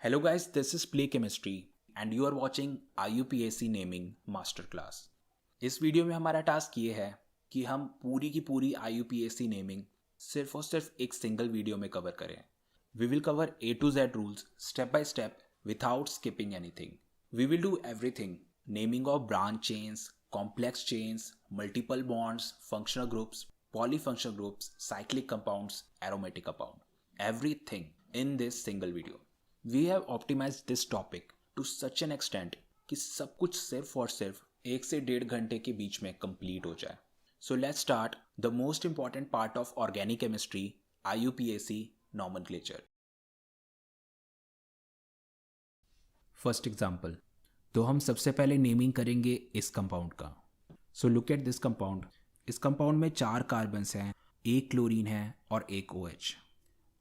Hello guys, this is Play Chemistry and you are watching IUPAC Naming Masterclass। इस video में हमारा task ये है कि हम पूरी की पूरी IUPAC नेमिंग सिर्फ और सिर्फ एक सिंगल वीडियो में कवर करें। We will cover A to Z rules step by step without skipping anything. We will do everything: naming of branch chains, complex chains, multiple bonds, functional groups, polyfunctional groups, cyclic compounds, aromatic compound. Everything in this single video. We have optimized this topic to such an extent कि सब कुछ सिर्फ और सिर्फ 1 से 1.5 घंटे के बीच में कंप्लीट हो जाए। So let's start the most important part of organic chemistry, IUPAC nomenclature. First example, तो हम सबसे पहले नेमिंग करेंगे इस कंपाउंड का। सो लुक एट दिस कंपाउंड। इस कंपाउंड में 4 कार्बन्स हैं, एक क्लोरीन है और एक OH,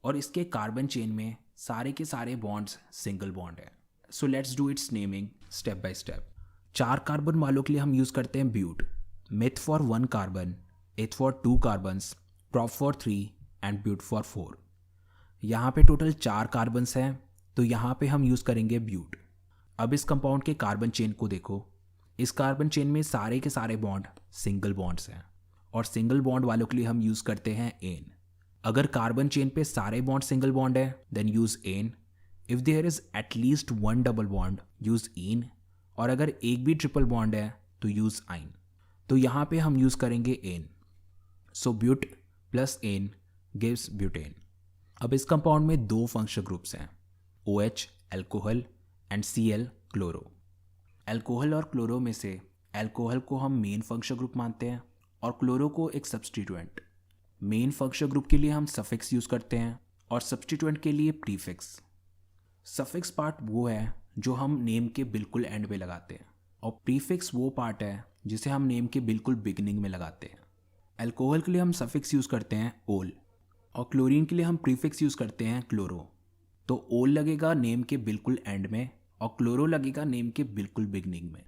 और इसके कार्बन चेन में सारे के सारे बॉन्ड्स सिंगल बॉन्ड है। So let's do its naming step by step. 4 carbon वालों के लिए हम यूज़ करते हैं but, meth for 1 carbon, eth for 2 carbons, prop for 3 and but for 4। यहाँ पे टोटल 4 कार्बन्स हैं, तो यहाँ पे हम यूज़ करेंगे ब्यूट। अब इस कंपाउंड के कार्बन चेन को देखो। इस कार्बन चेन में सारे के सारे बॉन्ड सिंगल बॉन्ड्स हैं, और सिंगल बॉन्ड वालों के लिए हम यूज़ करते हैं एन। अगर कार्बन चेन पे सारे बॉन्ड सिंगल बॉन्ड है then use ane. If there is at least 1 double bond use ene, और अगर एक भी ट्रिपल बॉन्ड है तो यूज़ आइन। तो यहाँ पे हम यूज़ करेंगे एन। सो ब्यूट प्लस एन गिव्स ब्यूटेन। अब इस कंपाउंड में 2 फंक्शनल ग्रुप्स हैं, OH alcohol and Cl chloro. Alcohol और क्लोरो में से एल्कोहल को हम मेन फंक्शनल ग्रुप मानते हैं और क्लोरो को एक सब्सटीट्यूएंट। मेन फंक्शनल ग्रुप के लिए हम सफिक्स यूज़ करते हैं और सब्सटीट्यूएंट के लिए प्रीफिक्स। सफिक्स पार्ट वो है जो हम नेम के बिल्कुल एंड में लगाते हैं, और प्रीफिक्स वो पार्ट है जिसे हम नेम के बिल्कुल बिगिनिंग में लगाते हैं। एल्कोहल के लिए हम सफिक्स यूज़ करते हैं ओल, और क्लोरीन के लिए हम प्रीफिक्स यूज़ करते हैं क्लोरो। तो ओल लगेगा नेम के बिल्कुल एंड में और क्लोरो लगेगा नेम के बिल्कुल बिगिनिंग में।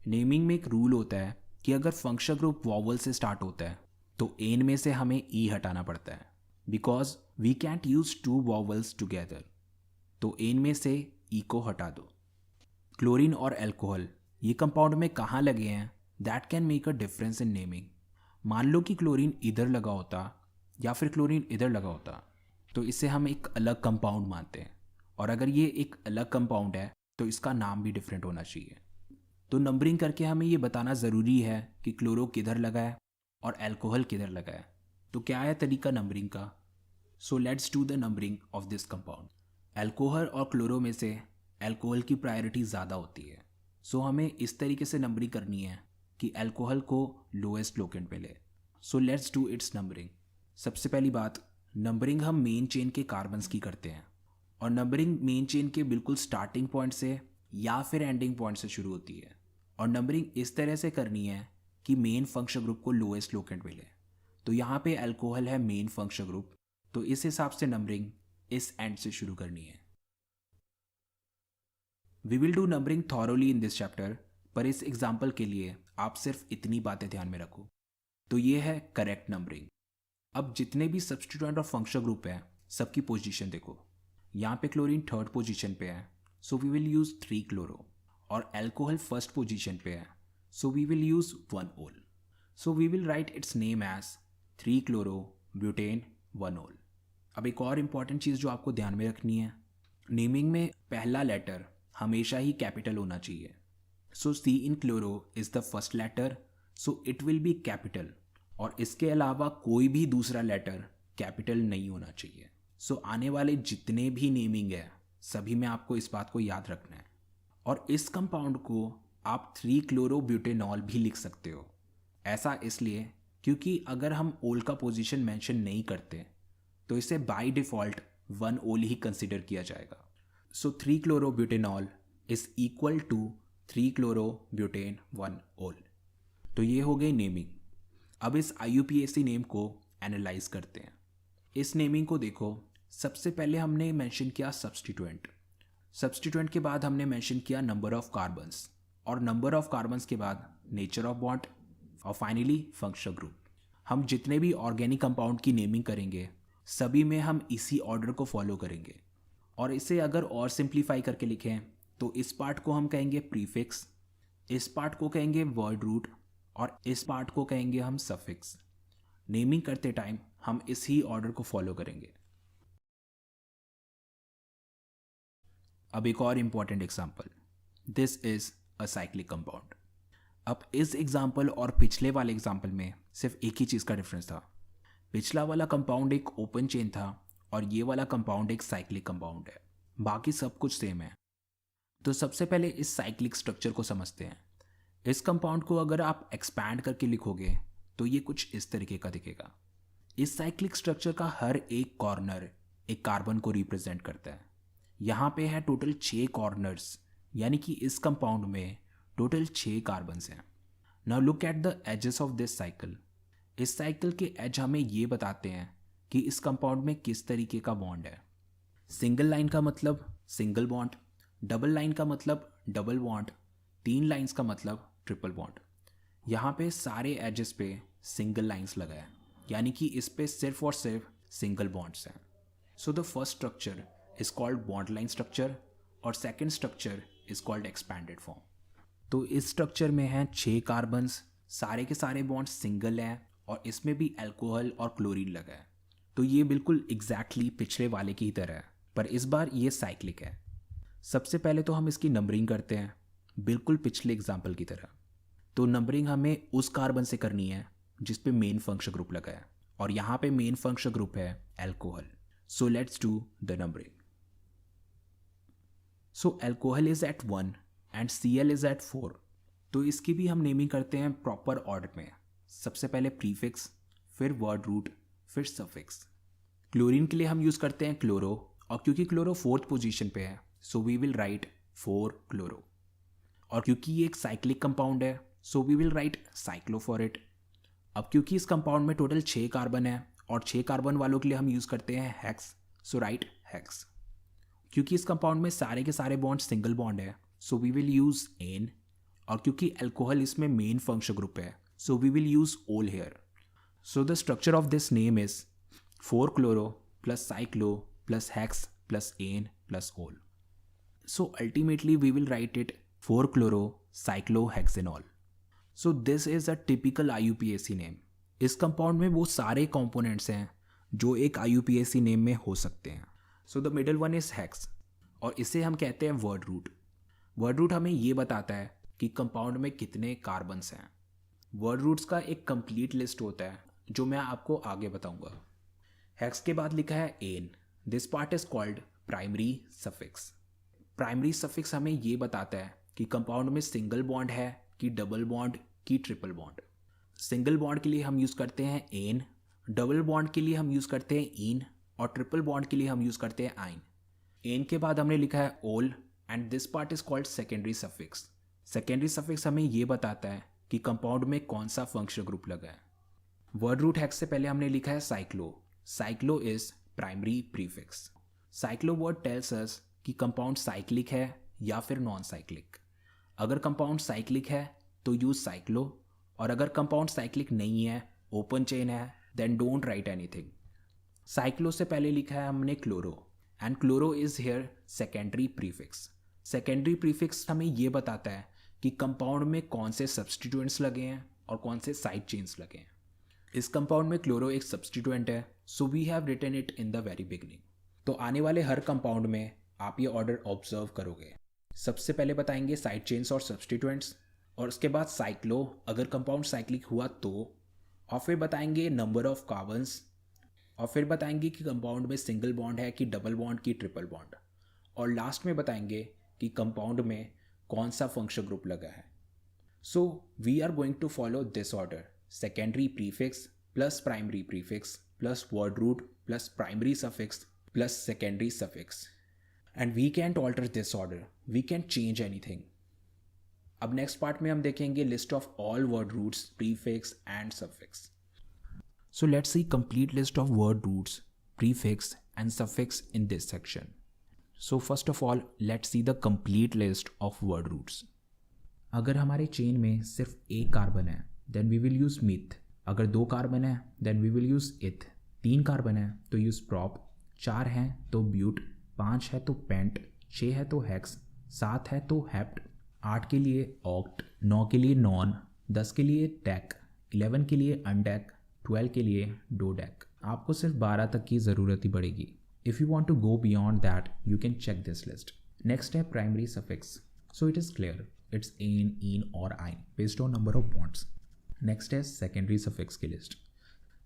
नेमिंग में एक रूल होता है कि अगर फंक्शनल ग्रुप वॉवल से स्टार्ट होता है तो एन में से हमें ई हटाना पड़ता है, because we can't use 2 vowels together. तो एन में से ई को हटा दो। क्लोरीन और एल्कोहल ये कंपाउंड में कहाँ लगे हैं that can make a difference in naming. मान लो कि क्लोरीन इधर लगा होता या फिर क्लोरीन इधर लगा होता, तो इसे हम एक अलग कंपाउंड मानते हैं, और अगर ये एक अलग कंपाउंड है तो इसका नाम भी डिफरेंट होना चाहिए। तो नंबरिंग करके हमें ये बताना ज़रूरी है कि क्लोरो किधर लगा है और एल्कोहल किधर लगा है। तो क्या है तरीका नंबरिंग का? सो let's do the numbering of this compound. Alcohol और क्लोरो में से एल्कोहल की प्रायोरिटी ज़्यादा होती है, सो हमें इस तरीके से नंबरिंग करनी है कि एल्कोहल को लोएस्ट लोकेंट पे ले। सो लेट्स डू इट्स नंबरिंग। सबसे पहली बात, नंबरिंग हम मेन चेन के कार्बन्स की करते हैं, और नंबरिंग मेन चेन के बिल्कुल स्टार्टिंग पॉइंट से या फिर एंडिंग पॉइंट से शुरू होती है, और नंबरिंग इस तरह से करनी है कि मेन फंक्शनल ग्रुप को लोएस्ट लोकेंट मिले। तो यहाँ पे एल्कोहल है मेन फंक्शनल ग्रुप, तो इस हिसाब से नंबरिंग इस एंड से शुरू करनी है। We will do numbering thoroughly in this chapter, पर इस एग्जाम्पल के लिए आप सिर्फ इतनी बातें ध्यान में रखो। तो ये है करेक्ट नंबरिंग। अब जितने भी सब्सटीट्यूएंट और फंक्शनल ग्रुप हैं सबकी पोजीशन देखो। यहाँ पे क्लोरीन 3rd पोजीशन पे है, so we will use 3 chloro, और एल्कोहल 1st पोजीशन पे है, so we will use 1 ol. So we will write its name as 3 chloro butane 1 ol. अब एक और इम्पॉर्टेंट चीज़ जो आपको ध्यान में रखनी है, नेमिंग में पहला लेटर हमेशा ही कैपिटल होना चाहिए। सो C in chloro is the first letter, so it will be capital, और इसके अलावा कोई भी दूसरा लेटर कैपिटल नहीं होना चाहिए। सो आने वाले जितने भी नेमिंग है सभी में आपको इस बात को याद रखना है। और इस कंपाउंड को आप 3 क्लोरोब्यूटेनॉल भी लिख सकते हो। ऐसा इसलिए क्योंकि अगर हम ओल का पोजीशन मेंशन नहीं करते तो इसे बाय डिफ़ॉल्ट 1 ओल ही कंसिडर किया जाएगा। सो 3 chlorobutanol is equal to 3 chlorobutane 1 ओल। तो ये हो गई नेमिंग। अब इस IUPAC नेम को एनालाइज करते हैं। इस नेमिंग को देखो, सबसे पहले हमने मेंशन किया सब्सटीट्यूएंट। सब्सटीट्यूएंट के बाद हमने मेंशन किया नंबर ऑफ कार्बन्स, और नंबर ऑफ कार्बन्स के बाद नेचर ऑफ बॉन्ड, और फाइनली फंक्शनल ग्रुप। हम जितने भी ऑर्गेनिक कंपाउंड की नेमिंग करेंगे सभी में हम इसी ऑर्डर को फॉलो करेंगे। और इसे अगर और सिंप्लीफाई करके लिखें तो इस पार्ट को हम कहेंगे प्रीफिक्स, इस पार्ट को कहेंगे वर्ड रूट और इस पार्ट को कहेंगे हम सफिक्स। नेमिंग करते टाइम हम इस ही ऑर्डर को फॉलो करेंगे। अब एक और important example, this is a cyclic compound. अब इस एग्जाम्पल और पिछले वाले एग्जाम्पल में सिर्फ एक ही चीज़ का डिफरेंस था। पिछला वाला कंपाउंड एक ओपन चेन था और ये वाला कंपाउंड एक साइक्लिक कंपाउंड है, बाकी सब कुछ सेम है। तो सबसे पहले इस साइक्लिक स्ट्रक्चर को समझते हैं। इस कंपाउंड को अगर आप एक्सपैंड करके लिखोगे तो ये कुछ इस तरीके का दिखेगा। इस साइक्लिक स्ट्रक्चर का हर एक कॉर्नर एक कार्बन को रिप्रेजेंट करता है। यहाँ पे है टोटल 6 कॉर्नर्स, यानी कि इस कंपाउंड में टोटल 6 कार्बन्स हैं। Now look at the edges of this cycle. इस साइकिल के एज हमें ये बताते हैं कि इस कंपाउंड में किस तरीके का बॉन्ड है। सिंगल लाइन का मतलब सिंगल बॉन्ड, डबल लाइन का मतलब डबल बॉन्ड, 3 लाइंस का मतलब ट्रिपल बॉन्ड। यहाँ पे सारे एजेस पे सिंगल लाइंस लगा है, यानी कि इस पे सिर्फ और सिर्फ सिंगल बॉन्ड्स हैं। So the first structure is called bond line structure और second structure is called expanded form. तो इस स्ट्रक्चर में हैं 6 कार्बन्स, सारे के सारे बॉन्ड्स सिंगल हैं और इसमें भी अल्कोहल और क्लोरीन लगा है। तो ये बिल्कुल एग्जैक्टली पिछले वाले की ही तरह है, पर इस बार ये साइक्लिक है। सबसे पहले तो हम इसकी नंबरिंग करते हैं, बिल्कुल पिछले एग्जाम्पल की तरह। तो नंबरिंग हमें उस कार्बन से करनी है जिस पे मेन फंक्शनल ग्रुप लगा है, और यहाँ पे मेन फंक्शनल ग्रुप है alcohol. So let's do the numbering. So alcohol is at 1 and Cl is at 4। तो इसकी भी हम नेमिंग करते हैं प्रॉपर ऑर्डर में। सबसे पहले प्रीफिक्स, फिर वर्ड रूट, फिर सफिक्स। क्लोरीन के लिए हम यूज़ करते हैं क्लोरो, और क्योंकि क्लोरो 4th पोजीशन पे है so we will write 4 chloro. और क्योंकि ये एक साइक्लिक कंपाउंड है so we will write cyclo for it. अब क्योंकि इस कंपाउंड में टोटल 6 कार्बन है और 6 कार्बन वालों के लिए हम यूज़ करते हैं हेक्स, सो राइट हेक्स। क्योंकि इस कंपाउंड में सारे के सारे बॉन्ड सिंगल बॉन्ड है so we will use ane. और क्योंकि अल्कोहल इसमें मेन फंक्शनल ग्रुप है so we will use ol here. So the structure of this name is 4 chloro plus cyclo plus hex plus ane plus ol. So ultimately we will write it 4 chloro cyclo hexanol. So this is a typical IUPAC name. इस compound में वो सारे components हैं जो एक IUPAC name में हो सकते हैं। So the middle one is hex और इसे हम कहते हैं वर्ड रूट। वर्ड रूट हमें ये बताता है कि कंपाउंड में कितने कार्बन्स हैं। वर्ड रूट्स का एक कंप्लीट लिस्ट होता है जो मैं आपको आगे बताऊंगा। हेक्स के बाद लिखा है ane. This part is called primary suffix. Primary suffix हमें ये बताता है कि कंपाउंड में सिंगल बॉन्ड है कि डबल बॉन्ड की ट्रिपल बॉन्ड। सिंगल बॉन्ड के लिए हम यूज़ करते हैं एन, डबल बॉन्ड के लिए हम यूज़ करते हैं इन, और ट्रिपल बॉन्ड के लिए हम यूज़ करते हैं आइन। एन के बाद हमने लिखा है ओल and this part is called secondary suffix. Secondary suffix हमें ये बताता है कि कंपाउंड में कौन सा फंक्शनल ग्रुप लगा है। वर्ड रूट हेक्स से पहले हमने लिखा है cyclo. Cyclo is primary prefix. Cyclo word tells us कि कंपाउंड साइक्लिक है या फिर नॉन साइक्लिक। अगर कंपाउंड साइक्लिक है तो यूज साइक्लो, और अगर कंपाउंड साइक्लिक नहीं है, ओपन चेन है, then don't write anything. Cyclo से पहले लिखा है हमने chloro and chloro is here secondary prefix. Secondary prefix हमें ये बताता है कि कंपाउंड में कौन से सब्सटीट्यूएंट्स लगे हैं और कौन से साइड चेन्स लगे हैं। इस कंपाउंड में क्लोरो एक सब्सटीट्यूएंट है so we have written it in the very beginning. तो आने वाले हर कंपाउंड में आप ये ऑर्डर ऑब्जर्व करोगे। सबसे पहले बताएंगे साइड चेन्स और सब्सटीट्यूएंट्स, और उसके बाद साइक्लो अगर कंपाउंड साइक्लिक हुआ तो, और फिर बताएंगे नंबर ऑफ कार्बन्स, और फिर बताएंगे कि कंपाउंड में सिंगल बॉन्ड है कि डबल बॉन्ड की ट्रिपल बॉन्ड, और लास्ट में बताएंगे कि कंपाउंड में कौन सा फंक्शनल ग्रुप लगा है। So we are going to follow this order: secondary prefix plus primary prefix plus word root plus primary suffix plus secondary suffix. And we can't alter this order, we can't change anything. अब next part में हम देखेंगे list of all word roots, prefix and suffix. So let's see complete list of word roots, prefix and suffix in this section. So first of all let's see the complete list of word roots. अगर हमारे chain में सिर्फ एक carbon है then we will use meth. अगर 2 carbon है then we will use इथ। 3 carbon है तो यूज प्रॉप। 4 हैं तो ब्यूट। 5 है तो पेंट, 6 है तो हेक्स, 7 है तो हेप्ट, 8 के लिए ऑक्ट, 9 के लिए नॉन, 10 के लिए डेक, 11 के लिए अनडेक, 12 के लिए डोडेक। आपको सिर्फ 12 तक की ज़रूरत ही पड़ेगी। If you want to go beyond that you can check this list. Next है primary suffix. So it is clear, it's ane, ene और yne based on number of bonds. Next है सेकेंडरी सफिक्स की लिस्ट।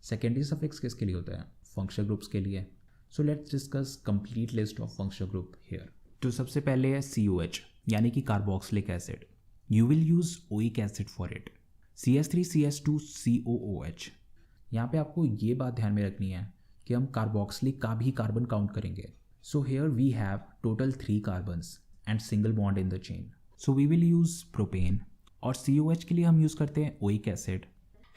Secondary suffix किसके लिए होता है? Functional groups के लिए। So let's discuss complete list of functional group here. तो सबसे पहले है COH यानी कि carboxylic acid. You will use oic acid for it. CS3CS2COOH। यहाँ पे आपको ये बात ध्यान में रखनी है कि हम कार्बोक्सिलिक का भी कार्बन काउंट करेंगे। So here we have total 3 carbons and single bond in the chain. So we will use propane. और COH के लिए हम यूज़ करते हैं ओइक एसिड,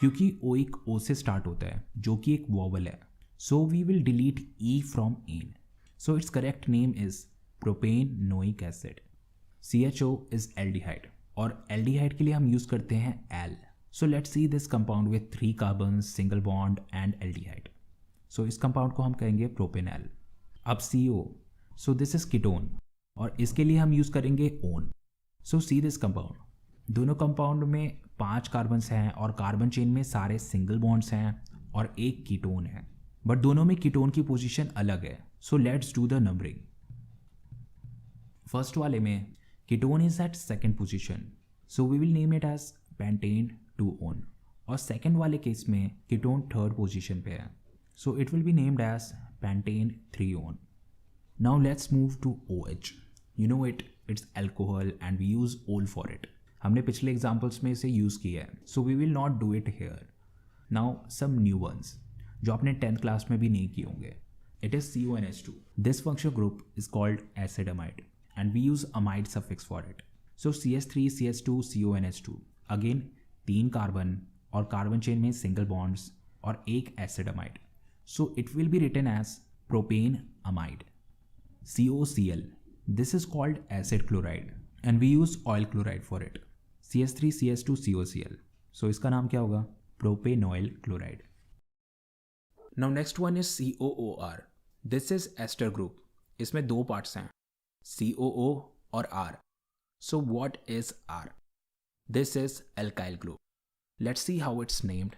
क्योंकि ओइक O से स्टार्ट होता है जो कि एक वॉवल है। So we will delete E from ane. So its correct name is propanoic acid. CHO is aldehyde और एल्डिहाइड के लिए हम यूज़ करते हैं L. So let's see this compound with 3 carbon, single bond and aldehyde. So इस compound को हम कहेंगे प्रोपेनल। अब CO, so this is ketone और इसके लिए हम यूज़ करेंगे one. So see this compound, दोनों कंपाउंड में 5 कार्बन्स हैं और कार्बन चेन में सारे सिंगल बॉन्ड्स हैं और एक कीटोन है, बट दोनों में कीटोन की पोजीशन अलग है। So let's do the numbering. First वाले में ketone is at second position, so we will name it as pentane 2-on। और सेकेंड वाले केस में कीटोन थर्ड पोजीशन पे है, so it will be named as pentane 3-on। Now let's move to OH। You know its alcohol and we use ol for it. हमने पिछले examples में इसे use किया है, so we will not do it here. Now some new ones जो आपने 10th class में भी नहीं किए होंगे। It is CONH2। This functional group is called acid amide and we use amide suffix for it. So CS3CS2CONH2 again 3 carbon और carbon chain में single bonds और एक acid amide. So it will be written as propane amide. COCl, this is called acid chloride and we use oyl chloride for it. CS3CS2COCl, so इसका नाम क्या होगा? Propanoyl chloride. Now next one is COOR। This is ester group. इसमें 2 parts हैं, COO और R। So what is R? This is alkyl group. Let's see how it's named.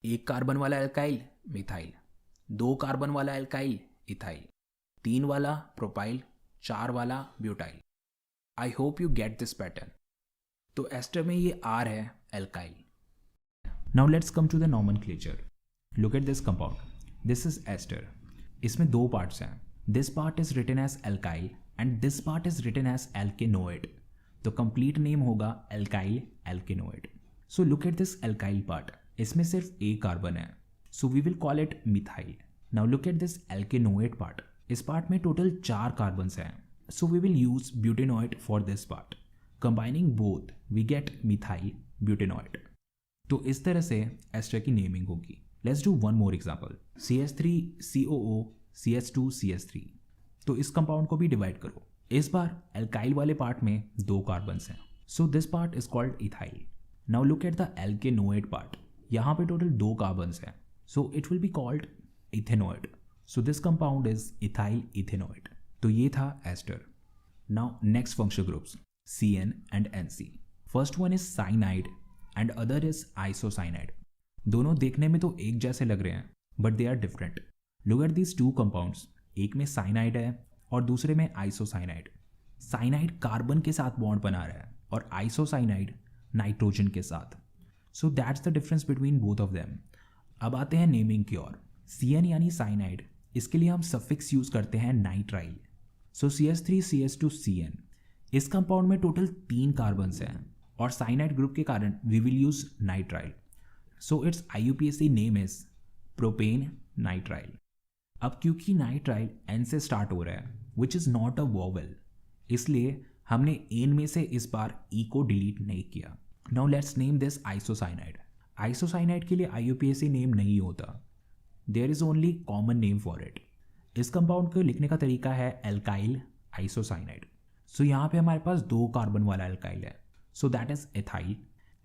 1 carbon वाला alkyl methyl, 2 carbon वाला alkyl ethyl, 3 वाला propyl, 4 वाला butyl. I hope you get this pattern. तो ester में ये R है alkyl. Now let's come to the nomenclature. Look at this compound, this is ester. इसमें 2 parts हैं। This part is written as alkyl and this part is written as alkanoate. तो complete name होगा alkyl एल्केनोइड। So look at this alkyl part, इसमें सिर्फ एक carbon है, so we will call it methyl. Now look at this alkanoate part, इस part में total 4 carbons हैं, so we will use butanoid for this part. Combining both we get methyl butanoid. तो इस तरह से एस्टर की naming होगी। Let's do one more example. CS3COO CS2CS3। तो इस कंपाउंड को भी डिवाइड करो। इस बार एल्काइल वाले पार्ट में 2 कार्बन्स हैं, so this part is called ethyl. Now look at the alkanoate part, यहाँ पे टोटल 2 कार्बन्स हैं, so it will be called ethanoate. So this compound is ethyl ethanoate. तो ये था ester. Now next functional groups CN and NC। First one is cyanide and other is isocyanide. दोनों देखने में तो एक जैसे लग रहे हैं but they are different. Look at these 2 compounds, एक में साइनाइड है और दूसरे में आइसोसाइनाइड। साइनाइड कार्बन के साथ बॉन्ड बना रहा है और आइसोसाइनाइड नाइट्रोजन के साथ। So that's the difference between both of them. अब आते हैं नेमिंग की ओर। CN यानी साइनाइड, इसके लिए हम सफिक्स यूज करते हैं नाइट्राइल। सो CS3CS2CN। इस कंपाउंड में टोटल 3 कार्बन्स हैं और साइनाइड ग्रुप के कारण we will use nitrile. So its IUPAC name is propane nitrile. अब क्योंकि नाइट्राइल N से स्टार्ट हो रहा है which is not a vowel, इसलिए हमने एन में से इस बार E को डिलीट नहीं किया। Now let's name this isocyanide. Isocyanide के लिए IUPAC नेम नहीं होता, there is only common name for it. इस कंपाउंड को लिखने का तरीका है एल्काइल आइसोसाइनाइड। सो यहाँ पे हमारे पास 2 कार्बन वाला एल्काइल है, so that is ethyl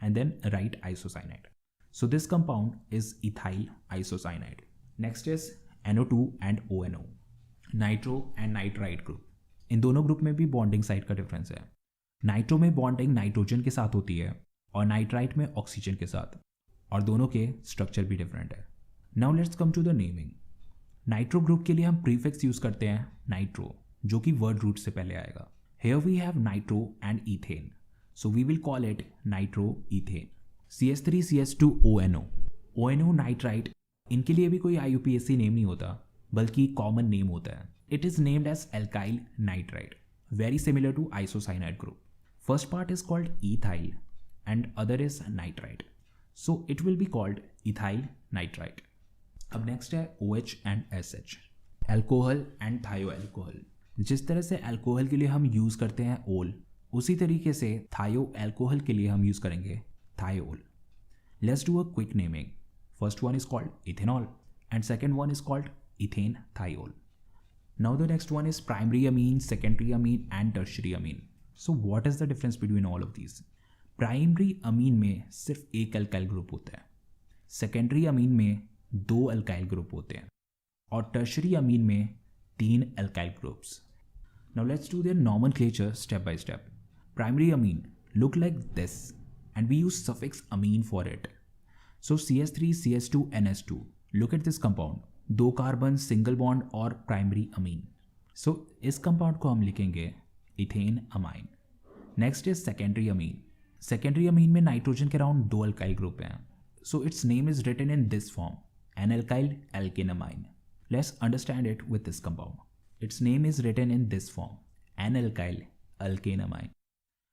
and then write isocyanide. So this compound is ethyl isocyanide. Next is NO2 and ONO। Nitro and nitrite group. इन दोनों ग्रुप में भी बॉन्डिंग साइट का डिफरेंस है। नाइट्रो में बॉन्डिंग नाइट्रोजन के साथ होती है और नाइट्राइट में ऑक्सीजन के साथ, और दोनों के स्ट्रक्चर भी डिफरेंट है। Now let's come to the naming. Nitro group के लिए हम प्रीफिक्स यूज करते हैं नाइट्रो, जो कि वर्ड रूट से पहले आएगा। Here we have nitro and ethane, so we will call it nitro ethane. CH3CH2ONO, ONO nitrite, इनके लिए भी कोई IUPAC नेम नहीं होता, बल्कि कॉमन नेम होता है। It is named as alkyl nitrite, very similar to isocyanide group. First part is called ethyl and other is nitrite. So it will be called ethyl nitrite. अब next है OH and SH, alcohol and thioalcohol. जिस तरह से alcohol के लिए हम use करते हैं ओल, उसी तरीके से थायो अल्कोहल के लिए हम यूज़ करेंगे thiol. Let's do a quick naming. First one is called ethanol and second one is called ethane thiol. Now the next one is primary amine, secondary Amin and tertiary amine. So what is the difference between all of these? Primary amine में सिर्फ एक alkyl group होता है, secondary amine में 2 alkyl group होते हैं, और tertiary अमीन में 3 alkyl groups. Now let's do their nomenclature step by step. Primary amine look like this and we use suffix amine for it. So CH3CH2NH2, look at this compound, 2 carbon single bond और primary amine. So इस compound को हम लिखेंगे ethane amine. Next is secondary amine. Secondary amine में nitrogen के around 2 alkyl group हैं, so it's name is written in this form, N alkyl alkane amine. Let's understand it with this compound. Its name is written in this form, N alkyl alkane amine.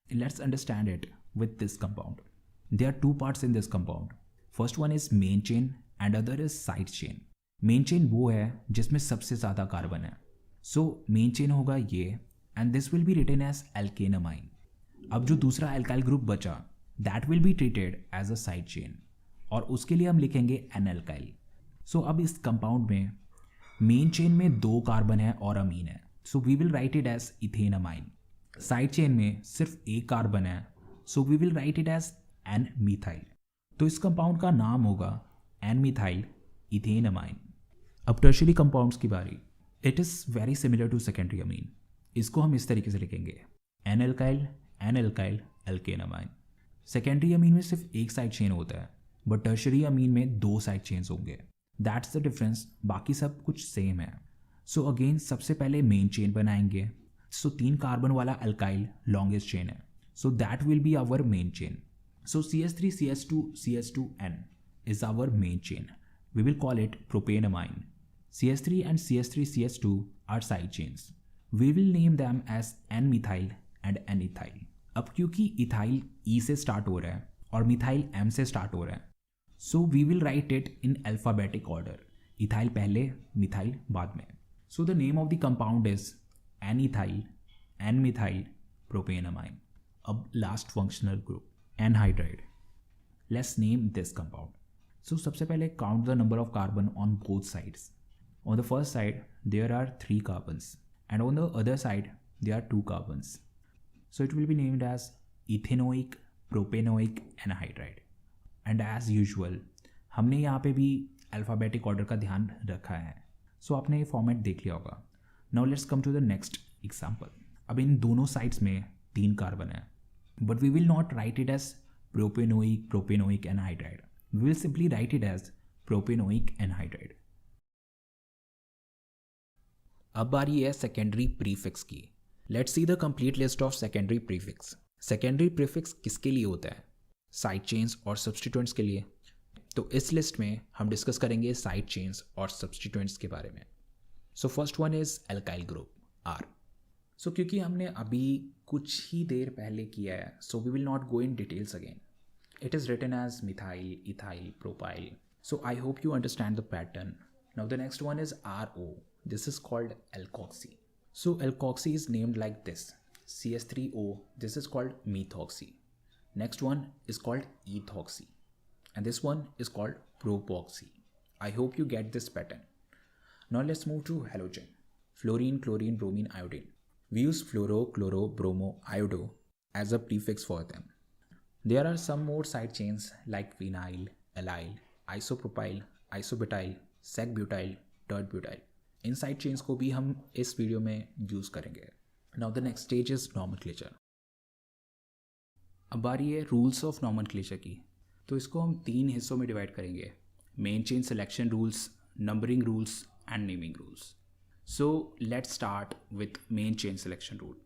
Let's understand it with this compound. There are 2 parts in this compound. First one is main chain and other is side chain. Main chain वो है जिसमें सबसे ज़्यादा carbon है, so main chain होगा ये, and this will be written as alkane amine. अब जो दूसरा alkyl group बचा, that will be treated as a side chain, और उसके लिए हम लिखेंगे n-alkyl. So अब इस compound में main chain में 2 कार्बन है और अमीन है, so we will write it as ethane amine. Side chain में सिर्फ एक कार्बन है, so we will write it as N methyl. तो इस कंपाउंड का नाम होगा एन मिथाइल इथेन अमाइन। अब टर्शरी कंपाउंड्स की बारी। It is very similar to secondary amine. इसको हम इस तरीके से लिखेंगे, N alkyl alkane amine. Secondary amine में सिर्फ एक साइड चेन होता है, बट टर्शरी अमीन में 2 साइड चेन्स होंगे। दैट्स द डिफरेंस, बाकी सब कुछ सेम है। सो अगेन सबसे पहले मेन चेन बनाएंगे। सो 3 कार्बन वाला अल्काइल लॉन्गेस्ट चेन है, so that will be our main chain. So CH3CH2CH2N is our main chain. We will call it propane amine. CH3 and CH3CH2 are side chains. We will name them as N-methyl and N-ethyl. अब क्योंकि ethyl E से start हो रहा है और methyl M से start हो रहा है, so we will write it in alphabetic order. Ethyl पहले, मिथाइल बाद में. So the name of the compound is N-ethyl, N-methyl propanamine. अब last functional group anhydride. Let's name this compound. So सबसे पहले count the number of carbon on both sides. On the first side there are 3 carbons and on the other side there are 2 carbons, so it will be named as ethanoic propanoic anhydride. And as usual हमने यहाँ पे भी alphabetic order का ध्यान रखा है, सो आपने ये फॉर्मेट देख लिया होगा। Now let's come to the next example. अब इन दोनों साइड्स में 3 कार्बन है, but we will not write it as propanoic anhydride, we will simply write it as propanoic anhydride. अब बारी है सेकेंडरी प्रीफिक्स की। Let's see the complete list of secondary prefix. Secondary prefix किसके लिए होता है? साइड चेन्स और substituents के लिए। तो इस लिस्ट में हम डिस्कस करेंगे साइड चेन्स और सब्स्टिट्यूएंट्स के बारे में। So first one is alkyl group R. So क्योंकि हमने अभी कुछ ही देर पहले किया है, so we will not go in details again. It is written as methyl, ethyl, propyl. So I hope you understand the pattern. Now the next one is RO. This is called alkoxy. So alkoxy is named like this. CH3O, this is called methoxy. Next one is called ethoxy. And this one is called propoxy. I hope you get this pattern. Now let's move to halogen. Fluorine, chlorine, bromine, iodine. We use fluoro, chloro, bromo, iodo as a prefix for them. There are some more side chains like phenyl, allyl, isopropyl, isobutyl, sec-butyl, tert-butyl. In side chains को भी हम इस video में use करेंगे। Now the next stage is nomenclature. अब बारी है rules of nomenclature की। तो इसको हम 3 हिस्सों में डिवाइड करेंगे, main chain selection rules, numbering rules and naming rules. So let's start with main chain selection rule.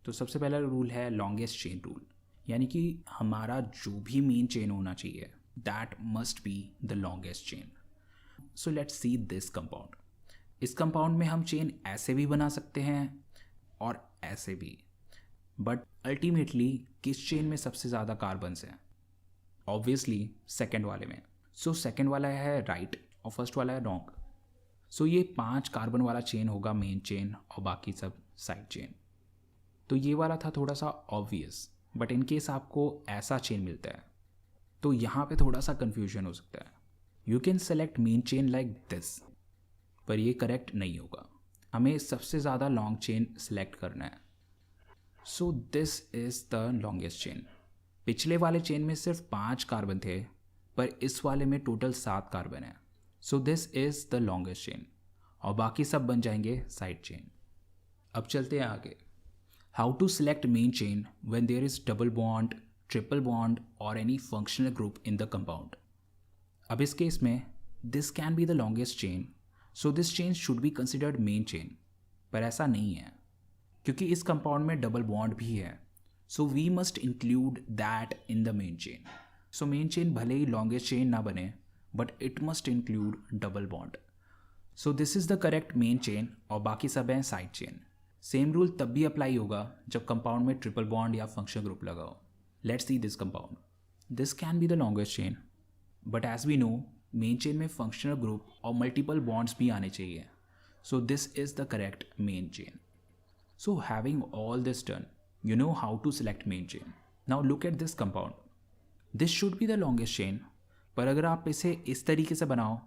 तो सबसे पहला रूल है लॉन्गेस्ट चेन रूल, यानी कि हमारा जो भी मेन चेन होना चाहिए that must be the longest chain. So let's see this compound. इस कंपाउंड में हम चेन ऐसे भी बना सकते हैं और ऐसे भी, बट अल्टीमेटली किस चेन में सबसे ज़्यादा कार्बन्स हैं? ऑब्वियसली सेकेंड वाले में। सो सेकेंड वाला है राइट और फर्स्ट वाला है रॉन्ग। सो ये 5 कार्बन वाला चेन होगा मेन चेन और बाकी सब साइड चेन। तो ये वाला था थोड़ा सा ऑब्वियस, बट इन केस आपको ऐसा चेन मिलता है तो यहाँ पे थोड़ा सा कन्फ्यूजन हो सकता है। You can select main chain like this, पर ये करेक्ट नहीं होगा। हमें सबसे ज़्यादा लॉन्ग चेन सेलेक्ट करना है। So this is the longest chain. पिछले वाले चेन में सिर्फ 5 कार्बन थे, पर इस वाले में टोटल 7 कार्बन है। So this is the longest chain और बाकी सब बन जाएंगे साइड चेन। अब चलते हैं आगे। How to select main chain when there is double bond, triple bond और any functional group in the compound. अब इस केस में this can be the longest chain, so this chain should be considered main chain, पर ऐसा नहीं है क्योंकि इस कंपाउंड में डबल बॉन्ड भी है। So we must include that in the main chain. So main chain भले ही लॉन्गेस्ट चेन ना बने, but it must include double bond. So this is the correct main chain और बाकी सब हैं साइड चेन। सेम रूल तब भी अप्लाई होगा जब कंपाउंड में ट्रिपल बॉन्ड या फंक्शनल ग्रुप लगा हो। Let's see this compound. This can be the longest chain, but as we know main chain में फंक्शनल ग्रुप और मल्टीपल बॉन्ड्स भी आने चाहिए। So this is the correct main chain. So having all this done, you know how to select main chain. Now look at this compound. This should be the longest chain, पर अगर आप इसे इस तरीके से बनाओ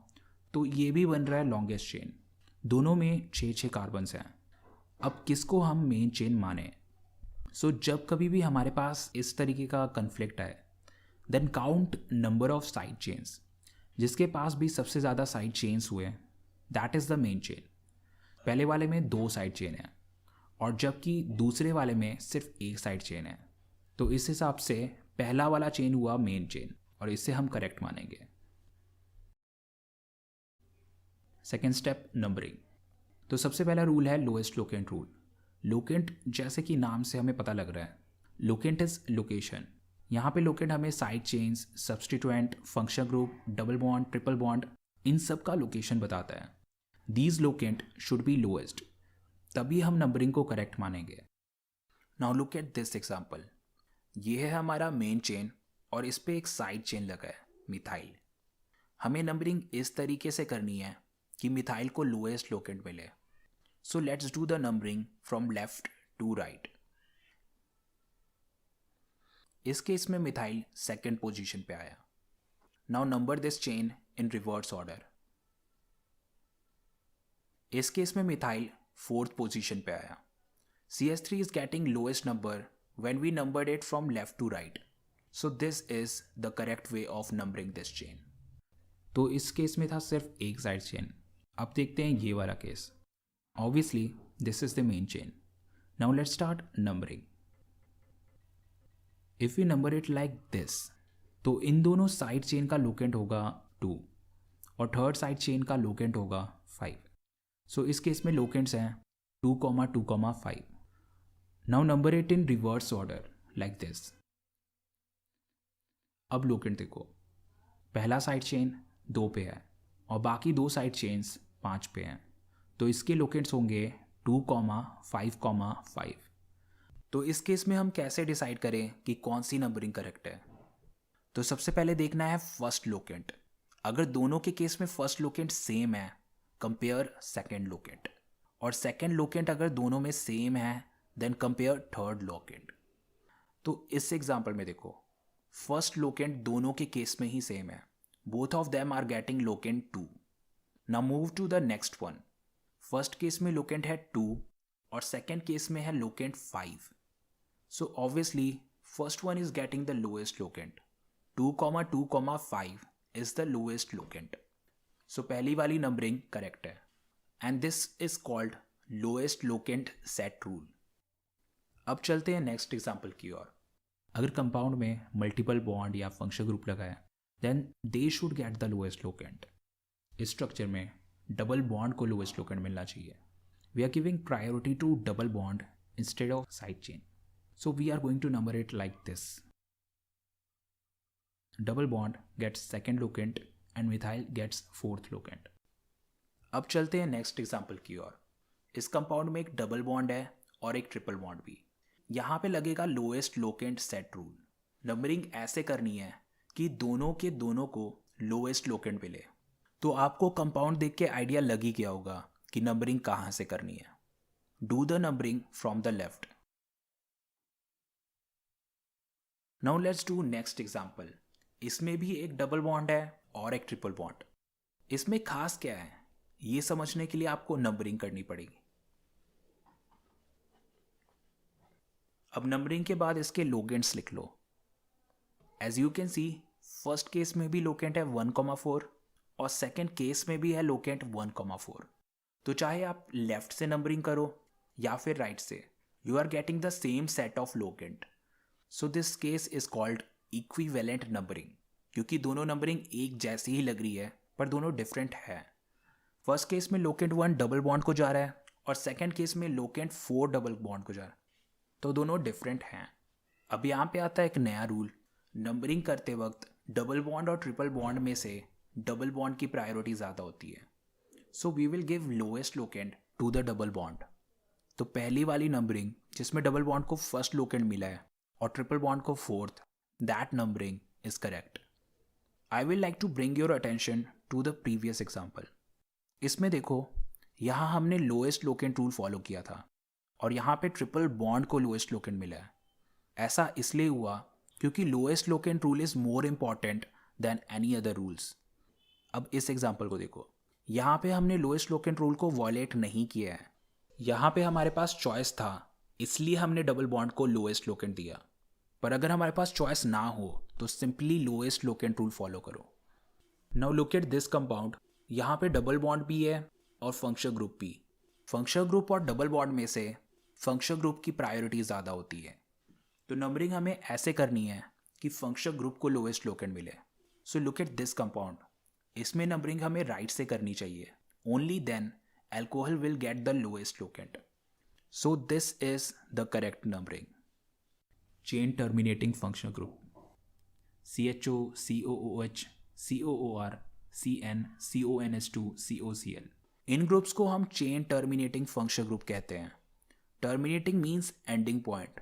तो ये भी बन रहा है लॉन्गेस्ट चेन। दोनों में 6 कार्बन्स हैं। अब किसको हम मेन चेन माने? सो जब कभी भी हमारे पास इस तरीके का कन्फ्लिक्ट आए, then count number of side chains. जिसके पास भी सबसे ज़्यादा साइड चेन्स हुए that is the main chain. पहले वाले में 2 साइड चेन है और जबकि दूसरे वाले में सिर्फ 1 साइड चेन है, तो इस हिसाब से पहला वाला चेन हुआ मेन चेन और इसे हम करेक्ट मानेंगे। Second step numbering. तो सबसे पहला रूल है लोएस्ट लोकेंट रूल। लोकेंट जैसे कि नाम से हमें पता लग रहा है, लोकेंट इज लोकेशन। यहाँ पे लोकेंट हमें side chains, substituent, functional group, double bond, triple bond, इन सब का लोकेशन बताता है। These locant should be lowest, तभी हम नंबरिंग को करेक्ट मानेंगे। Now look at this example. ये है हमारा मेन चेन और इस पे एक साइड चेन लगा है मिथाइल। हमें नंबरिंग इस तरीके से करनी है कि मिथाइल को लोएस्ट लोकेंट मिले। So let's do the numbering from left to right. इस केस में मिथाइल सेकेंड पोजीशन पे आया। Now number this chain in reverse order. इस केस में मिथाइल 4th पोजीशन पे आया। CH3 is getting lowest number when we numbered it from left to right. So this is the correct way of numbering this chain. तो इस case में था सिर्फ एक साइड चेन। अब देखते हैं ये वाला case. Obviously this is the main chain. Now let's start numbering. If we number it like this, तो इन दोनों साइड चेन का लोकेंट होगा 2 और थर्ड साइड चेन का लोकेंट होगा 5। सो इस केस में लोकेंट्स हैं 2, 2, 5। Now number it in reverse order like this. अब लोकेंट देखो, पहला साइड चेन 2 पे है और बाकी 2 साइड चेन्स 5 पे हैं, तो इसके लोकेंट्स होंगे 2, 5, 5। तो इस केस में हम कैसे डिसाइड करें कि कौन सी नंबरिंग करेक्ट है? तो सबसे पहले देखना है फर्स्ट लोकेंट। अगर दोनों के केस में फर्स्ट लोकेंट सेम है, कंपेयर सेकेंड लोकेंट, और सेकेंड लोकेंट अगर दोनों में सेम है देन कंपेयर थर्ड लोकेंट। तो इस एग्जांपल में देखो, फर्स्ट लोकेंट दोनों के केस में ही सेम है, both of them are getting locant 2। Now move to the next one. First case में लोकेंट है 2 और सेकेंड केस में है locant 5। So obviously first one is getting the lowest locant. 2, 2, 5 is the lowest locant. सो पहली वाली numbering correct है। And this is called lowest locant set rule. अब चलते हैं नेक्स्ट एग्जाम्पल की ओर। अगर कंपाउंड में मल्टीपल बॉन्ड या फंक्शनल ग्रुप लगा है then they should get the lowest locant. इस स्ट्रक्चर में डबल बॉन्ड को लोएस्ट लोकेंट मिलना चाहिए। We are giving priority to double bond instead of side chain, so we are going to number it like this. Double bond gets second locant and methyl gets fourth locant. अब चलते हैं next example की ओर। इस compound में एक double bond है और एक ट्रिपल बॉन्ड भी। यहाँ पे लगेगा lowest locant set rule. Numbering ऐसे करनी है कि दोनों के दोनों को लोएस्ट लोकेंट मिले। तो आपको कंपाउंड देख के आइडिया लग ही गया होगा कि नंबरिंग कहाँ से करनी है। Do the numbering from the left. Now let's do next example. इसमें भी एक डबल बॉन्ड है और एक ट्रिपल बॉन्ड। इसमें खास क्या है ये समझने के लिए आपको नंबरिंग करनी पड़ेगी। अब नंबरिंग के बाद इसके लोकेंट्स लिख लो। As you can see first case में भी लोकेंट है 1,4 और सेकेंड केस में भी है लोकेंट 1,4। तो चाहे आप लेफ्ट से नंबरिंग करो या फिर राइट से, you are getting the same set of locant. So this case is called equivalent numbering, क्योंकि दोनों नंबरिंग एक जैसी ही लग रही है पर दोनों डिफरेंट है। फर्स्ट केस में लोकेंट 1 डबल बॉन्ड को जा रहा है और सेकेंड केस में लोकेंट 4 डबल बॉन्ड को जा रहा है, तो दोनों डिफरेंट हैं। अब यहाँ पे आता है एक नया रूल। नंबरिंग करते वक्त डबल बॉन्ड और ट्रिपल बॉन्ड में से डबल बॉन्ड की प्रायोरिटी ज़्यादा होती है, so we will give lowest locant to the double bond. तो पहली वाली नंबरिंग जिसमें डबल बॉन्ड को फर्स्ट लोकेंट मिला है और ट्रिपल बॉन्ड को fourth, that numbering is correct. I will like to bring your attention to the previous example. इसमें देखो यहाँ हमने लोएस्ट लोकेंट रूल फॉलो किया था और यहाँ पे ट्रिपल बॉन्ड को लोएस्ट लोकेंट मिला है। ऐसा इसलिए हुआ क्योंकि lowest locant rule is more important than any other rules. अब इस एग्जाम्पल को देखो, यहाँ पे हमने लोएस्ट लोकेंट रूल को वॉयलेट नहीं किया है। यहाँ पे हमारे पास चॉइस था इसलिए हमने डबल बॉन्ड को लोएस्ट लोकेंट दिया, पर अगर हमारे पास चॉइस ना हो तो simply lowest locant rule follow करो। Now look at this compound. यहाँ पे डबल बॉन्ड भी है और फंक्शनल ग्रुप भी। फंक्शनल ग्रुप और डबल बॉन्ड में से फंक्शनल ग्रुप की प्रायोरिटी ज़्यादा होती है, तो नंबरिंग हमें ऐसे करनी है कि फंक्शनल ग्रुप को लोएस्ट लोकेंट मिले। So look at this compound. इसमें नंबरिंग हमें राइट से करनी चाहिए। Only then alcohol will get the lowest locant. So this is the correct numbering. Chain terminating functional group CHO COOH COOR CN CONH2 COCl। इन groups को हम chain terminating functional group कहते हैं। Terminating means ending point.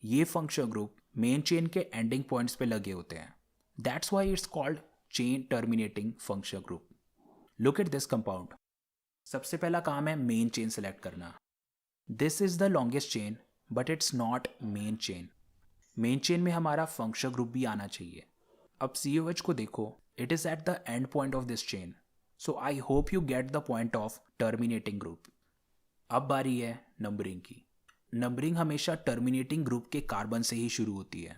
ये functional group main chain के ending points पे लगे होते हैं। That's why it's called chain terminating functional group. Look at this compound. सबसे पहला काम है मेन चेन सेलेक्ट करना। This is the longest chain but it's not main chain. Main chain में हमारा फंक्शनल ग्रुप भी आना चाहिए। अब COH को देखो, it is at the end point of this chain, so I hope you get the point of terminating group. अब बारी है नंबरिंग की। नंबरिंग हमेशा टर्मिनेटिंग ग्रुप के कार्बन से ही शुरू होती है,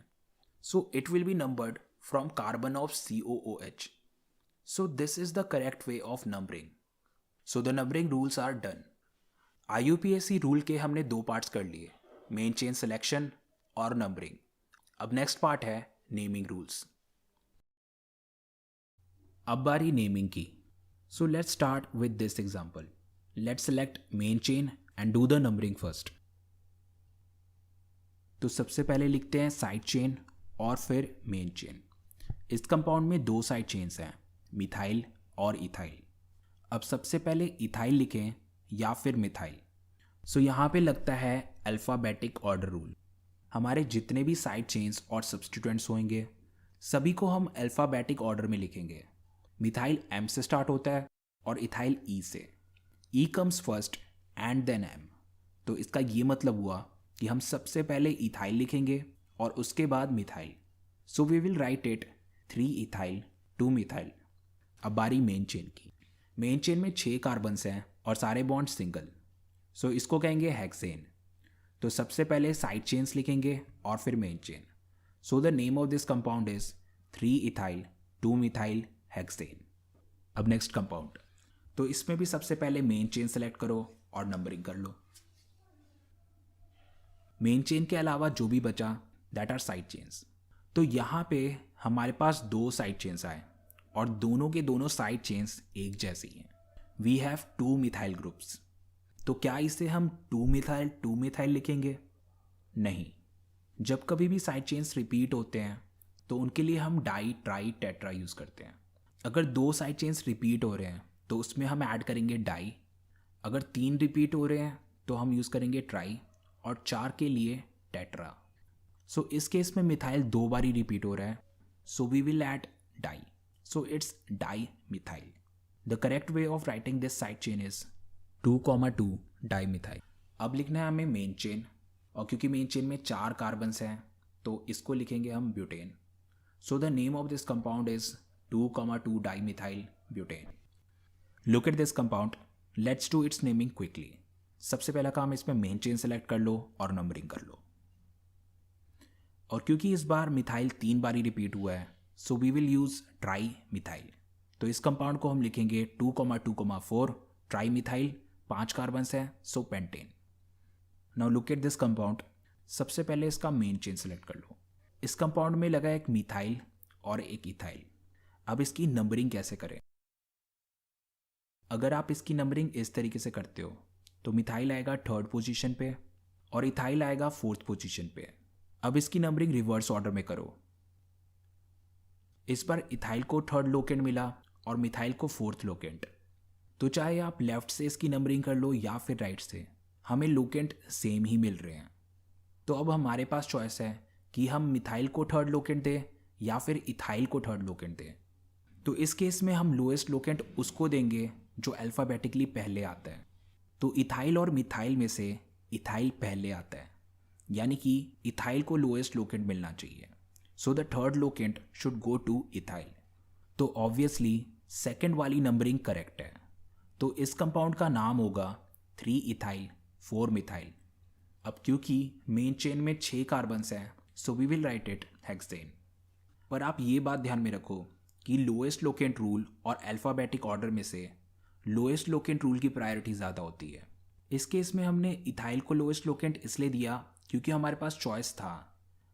so it will be numbered from carbon of COOH। So this is the correct way of numbering. So the numbering rules are done. IUPAC rule के हमने 2 पार्ट्स कर लिए, मेन चेन सिलेक्शन और नंबरिंग। अब नेक्स्ट पार्ट है naming rules. अब बारी naming की। So let's start with this example. Let's select main chain and do the numbering first. तो सबसे पहले लिखते हैं साइड चेन और फिर मेन चेन। इस कंपाउंड में 2 साइड चेन्स हैं, मिथाइल और इथाइल। अब सबसे पहले इथाइल लिखें या फिर मिथाइल। सो यहाँ पे लगता है अल्फ़ाबेटिक ऑर्डर रूल। हमारे जितने भी साइड चेन्स और सब्स्टिट्यूएंट्स होंगे सभी को हम अल्फ़ाबेटिक ऑर्डर में लिखेंगे। मिथाइल M से स्टार्ट होता है और इथाइल E से। E comes first and then M। तो इसका ये मतलब हुआ कि हम सबसे पहले इथाइल लिखेंगे और उसके बाद methyl. So we will write it 3 ethyl 2 methyl. अब बारी मेन चेन की। मेन चेन में 6 कार्बन्स हैं और सारे बॉन्ड सिंगल, सो इसको कहेंगे हेक्सेन। तो सबसे पहले साइड चेन्स लिखेंगे और फिर main chain. So the name of this compound is 3 ethyl 2 methyl hexane. अब नेक्स्ट कंपाउंड। तो इसमें भी सबसे पहले मेन चेन सेलेक्ट करो और नंबरिंग कर लो। मेन चेन के अलावा जो भी बचा दैट आर साइड चेन्स। तो यहाँ पे हमारे पास 2 साइड चेन्स आए और दोनों के दोनों साइड चेन्स एक जैसी हैं। We have 2 methyl groups. तो क्या इसे हम 2 मिथाइल लिखेंगे? नहीं। जब कभी भी साइड चेन्स रिपीट होते हैं तो उनके लिए हम डाई ट्राई टेट्रा यूज़ करते हैं। अगर 2 साइड चेन्स रिपीट हो रहे हैं तो उसमें हम ऐड करेंगे डाई। अगर 3 रिपीट हो रहे हैं तो हम यूज़ करेंगे ट्राई और 4 के लिए टेट्रा। सो इस केस में मिथाइल 2 बारी रिपीट हो रहा है, so we will add di, so it's di methyl. The correct way of writing this side chain is 2,2 di methyl. अब लिखना है हमें मेन चेन, और क्योंकि मेन चेन में 4 कार्बन्स हैं तो इसको लिखेंगे हम butane. So the name of this compound is 2,2 di methyl butane. Look at this compound, let's do its naming quickly. सबसे पहला काम, इसमें मेन चेन सेलेक्ट कर लो और नंबरिंग कर लो। और क्योंकि इस बार मिथाइल 3 बारी रिपीट हुआ है so we will use tri methyl. तो इस कंपाउंड को हम लिखेंगे 2,2,4 ट्राई मिथाइल, 5 कार्बन्स हैं so pentane. Now look at this compound. सबसे पहले इसका मेन चेन सेलेक्ट कर लो। इस कंपाउंड में लगा एक मिथाइल और एक इथाइल। अब इसकी नंबरिंग कैसे करें? अगर आप इसकी नंबरिंग इस तरीके से करते हो तो मिथाइल आएगा 3rd पोजीशन पे और इथाइल आएगा 4th पोजीशन पे। अब इसकी नंबरिंग रिवर्स ऑर्डर में करो। इस बार इथाइल को 3rd लोकेंट मिला और मिथाइल को 4th लोकेंट। तो चाहे आप लेफ्ट से इसकी नंबरिंग कर लो या फिर राइट से, हमें लोकेंट सेम ही मिल रहे हैं। तो अब हमारे पास चॉइस है कि हम मिथाइल को 3rd लोकेंट दें या फिर इथाइल को 3rd लोकेंट दें। तो इस केस में हम लोएस्ट लोकेंट उसको देंगे जो अल्फ़ाबेटिकली पहले आता है। तो इथाइल और मिथाइल में से इथाइल पहले आता है, यानी कि इथाइल को लोएस्ट लोकेंट मिलना चाहिए। So the 3rd locant should go two ethyl. तो ऑब्वियसली सेकेंड वाली नंबरिंग करेक्ट है। तो इस कंपाउंड का नाम होगा 3 इथाइल 4 मिथाइल। अब क्योंकि मेन चेन में 6 कार्बन्स हैं so we will write it hexane. पर आप ये बात ध्यान में रखो कि लोएस्ट लोकेंट रूल और अल्फ़ाबेटिक ऑर्डर में से लोएस्ट लोकेंट रूल की प्रायोरिटी ज़्यादा होती है। इस केस में हमने इथाइल को लोएस्ट लोकेंट इसलिए दिया क्योंकि हमारे पास चॉइस था,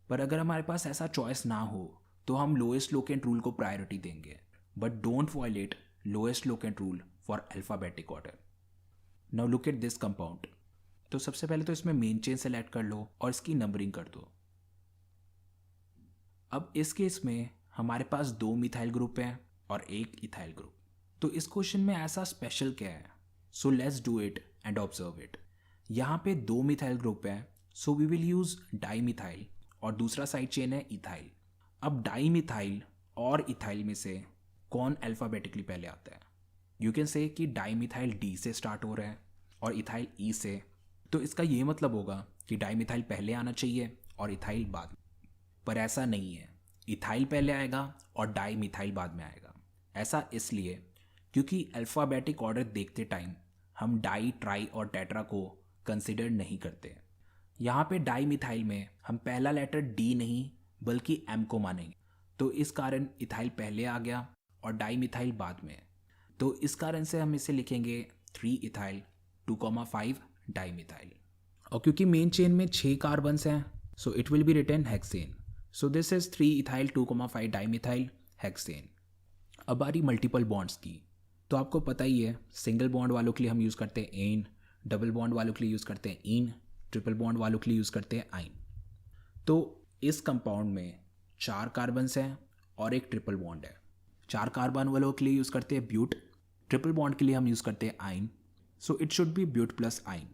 पर अगर हमारे पास ऐसा चॉइस ना हो तो हम लोएस्ट लोकेंट रूल को प्रायोरिटी देंगे। But don't violate lowest locant rule for alphabetic order. Now look at this compound. तो सबसे पहले तो इसमें मेन चेन सेलेक्ट कर लो और इसकी नंबरिंग कर दो। अब इस केस में हमारे पास 2 मिथाइल ग्रुप हैं और 1 इथाइल ग्रुप। तो इस क्वेश्चन में ऐसा स्पेशल क्या है? So let's do it and observe it. यहाँ पे 2 मिथाइल ग्रुप हैं so we will use di methyl और दूसरा साइड चेन है इथाइल। अब डाई मिथाइल और इथाइल में से कौन अल्फ़ाबेटिकली पहले आता है? यू कैन से कि डाई मिथाइल डी से स्टार्ट हो रहा है और इथाइल ई से। तो इसका ये मतलब होगा कि डाई मिथाइल पहले आना चाहिए और इथाइल बाद में। पर ऐसा नहीं है, इथाइल पहले आएगा और डाई मिथाइल बाद में आएगा। ऐसा इसलिए क्योंकि अल्फ़ाबेटिक ऑर्डर देखते टाइम हम डाई ट्राई और टेट्रा को कंसिडर नहीं करते। यहाँ पे डाई मिथाइल में हम पहला लेटर डी नहीं बल्कि एम को मानेंगे। तो इस कारण इथाइल पहले आ गया और डाई मिथाइल बाद में। तो इस कारण से हम इसे लिखेंगे 3 इथाइल 2,5 डाई मिथाइल। और क्योंकि मेन चेन में 6 कार्बन्स हैं so it will be written hexane. So this is 3 ethyl 2,5 di methyl hexane. अब आ रही मल्टीपल बॉन्ड्स की। तो आपको पता ही है, सिंगल बॉन्ड वालों के लिए हम यूज़ करते हैं एन, डबल बॉन्ड वालों के लिए यूज़ करते हैं इन, ट्रिपल बॉन्ड वालों के लिए यूज़ करते हैं आइन। तो इस कंपाउंड में 4 कार्बन्स हैं और एक ट्रिपल बॉन्ड है। 4 कार्बन वालों के लिए यूज़ करते हैं ब्यूट, ट्रिपल बॉन्ड के लिए हम यूज़ करते हैं yne. So it should be but plus yne.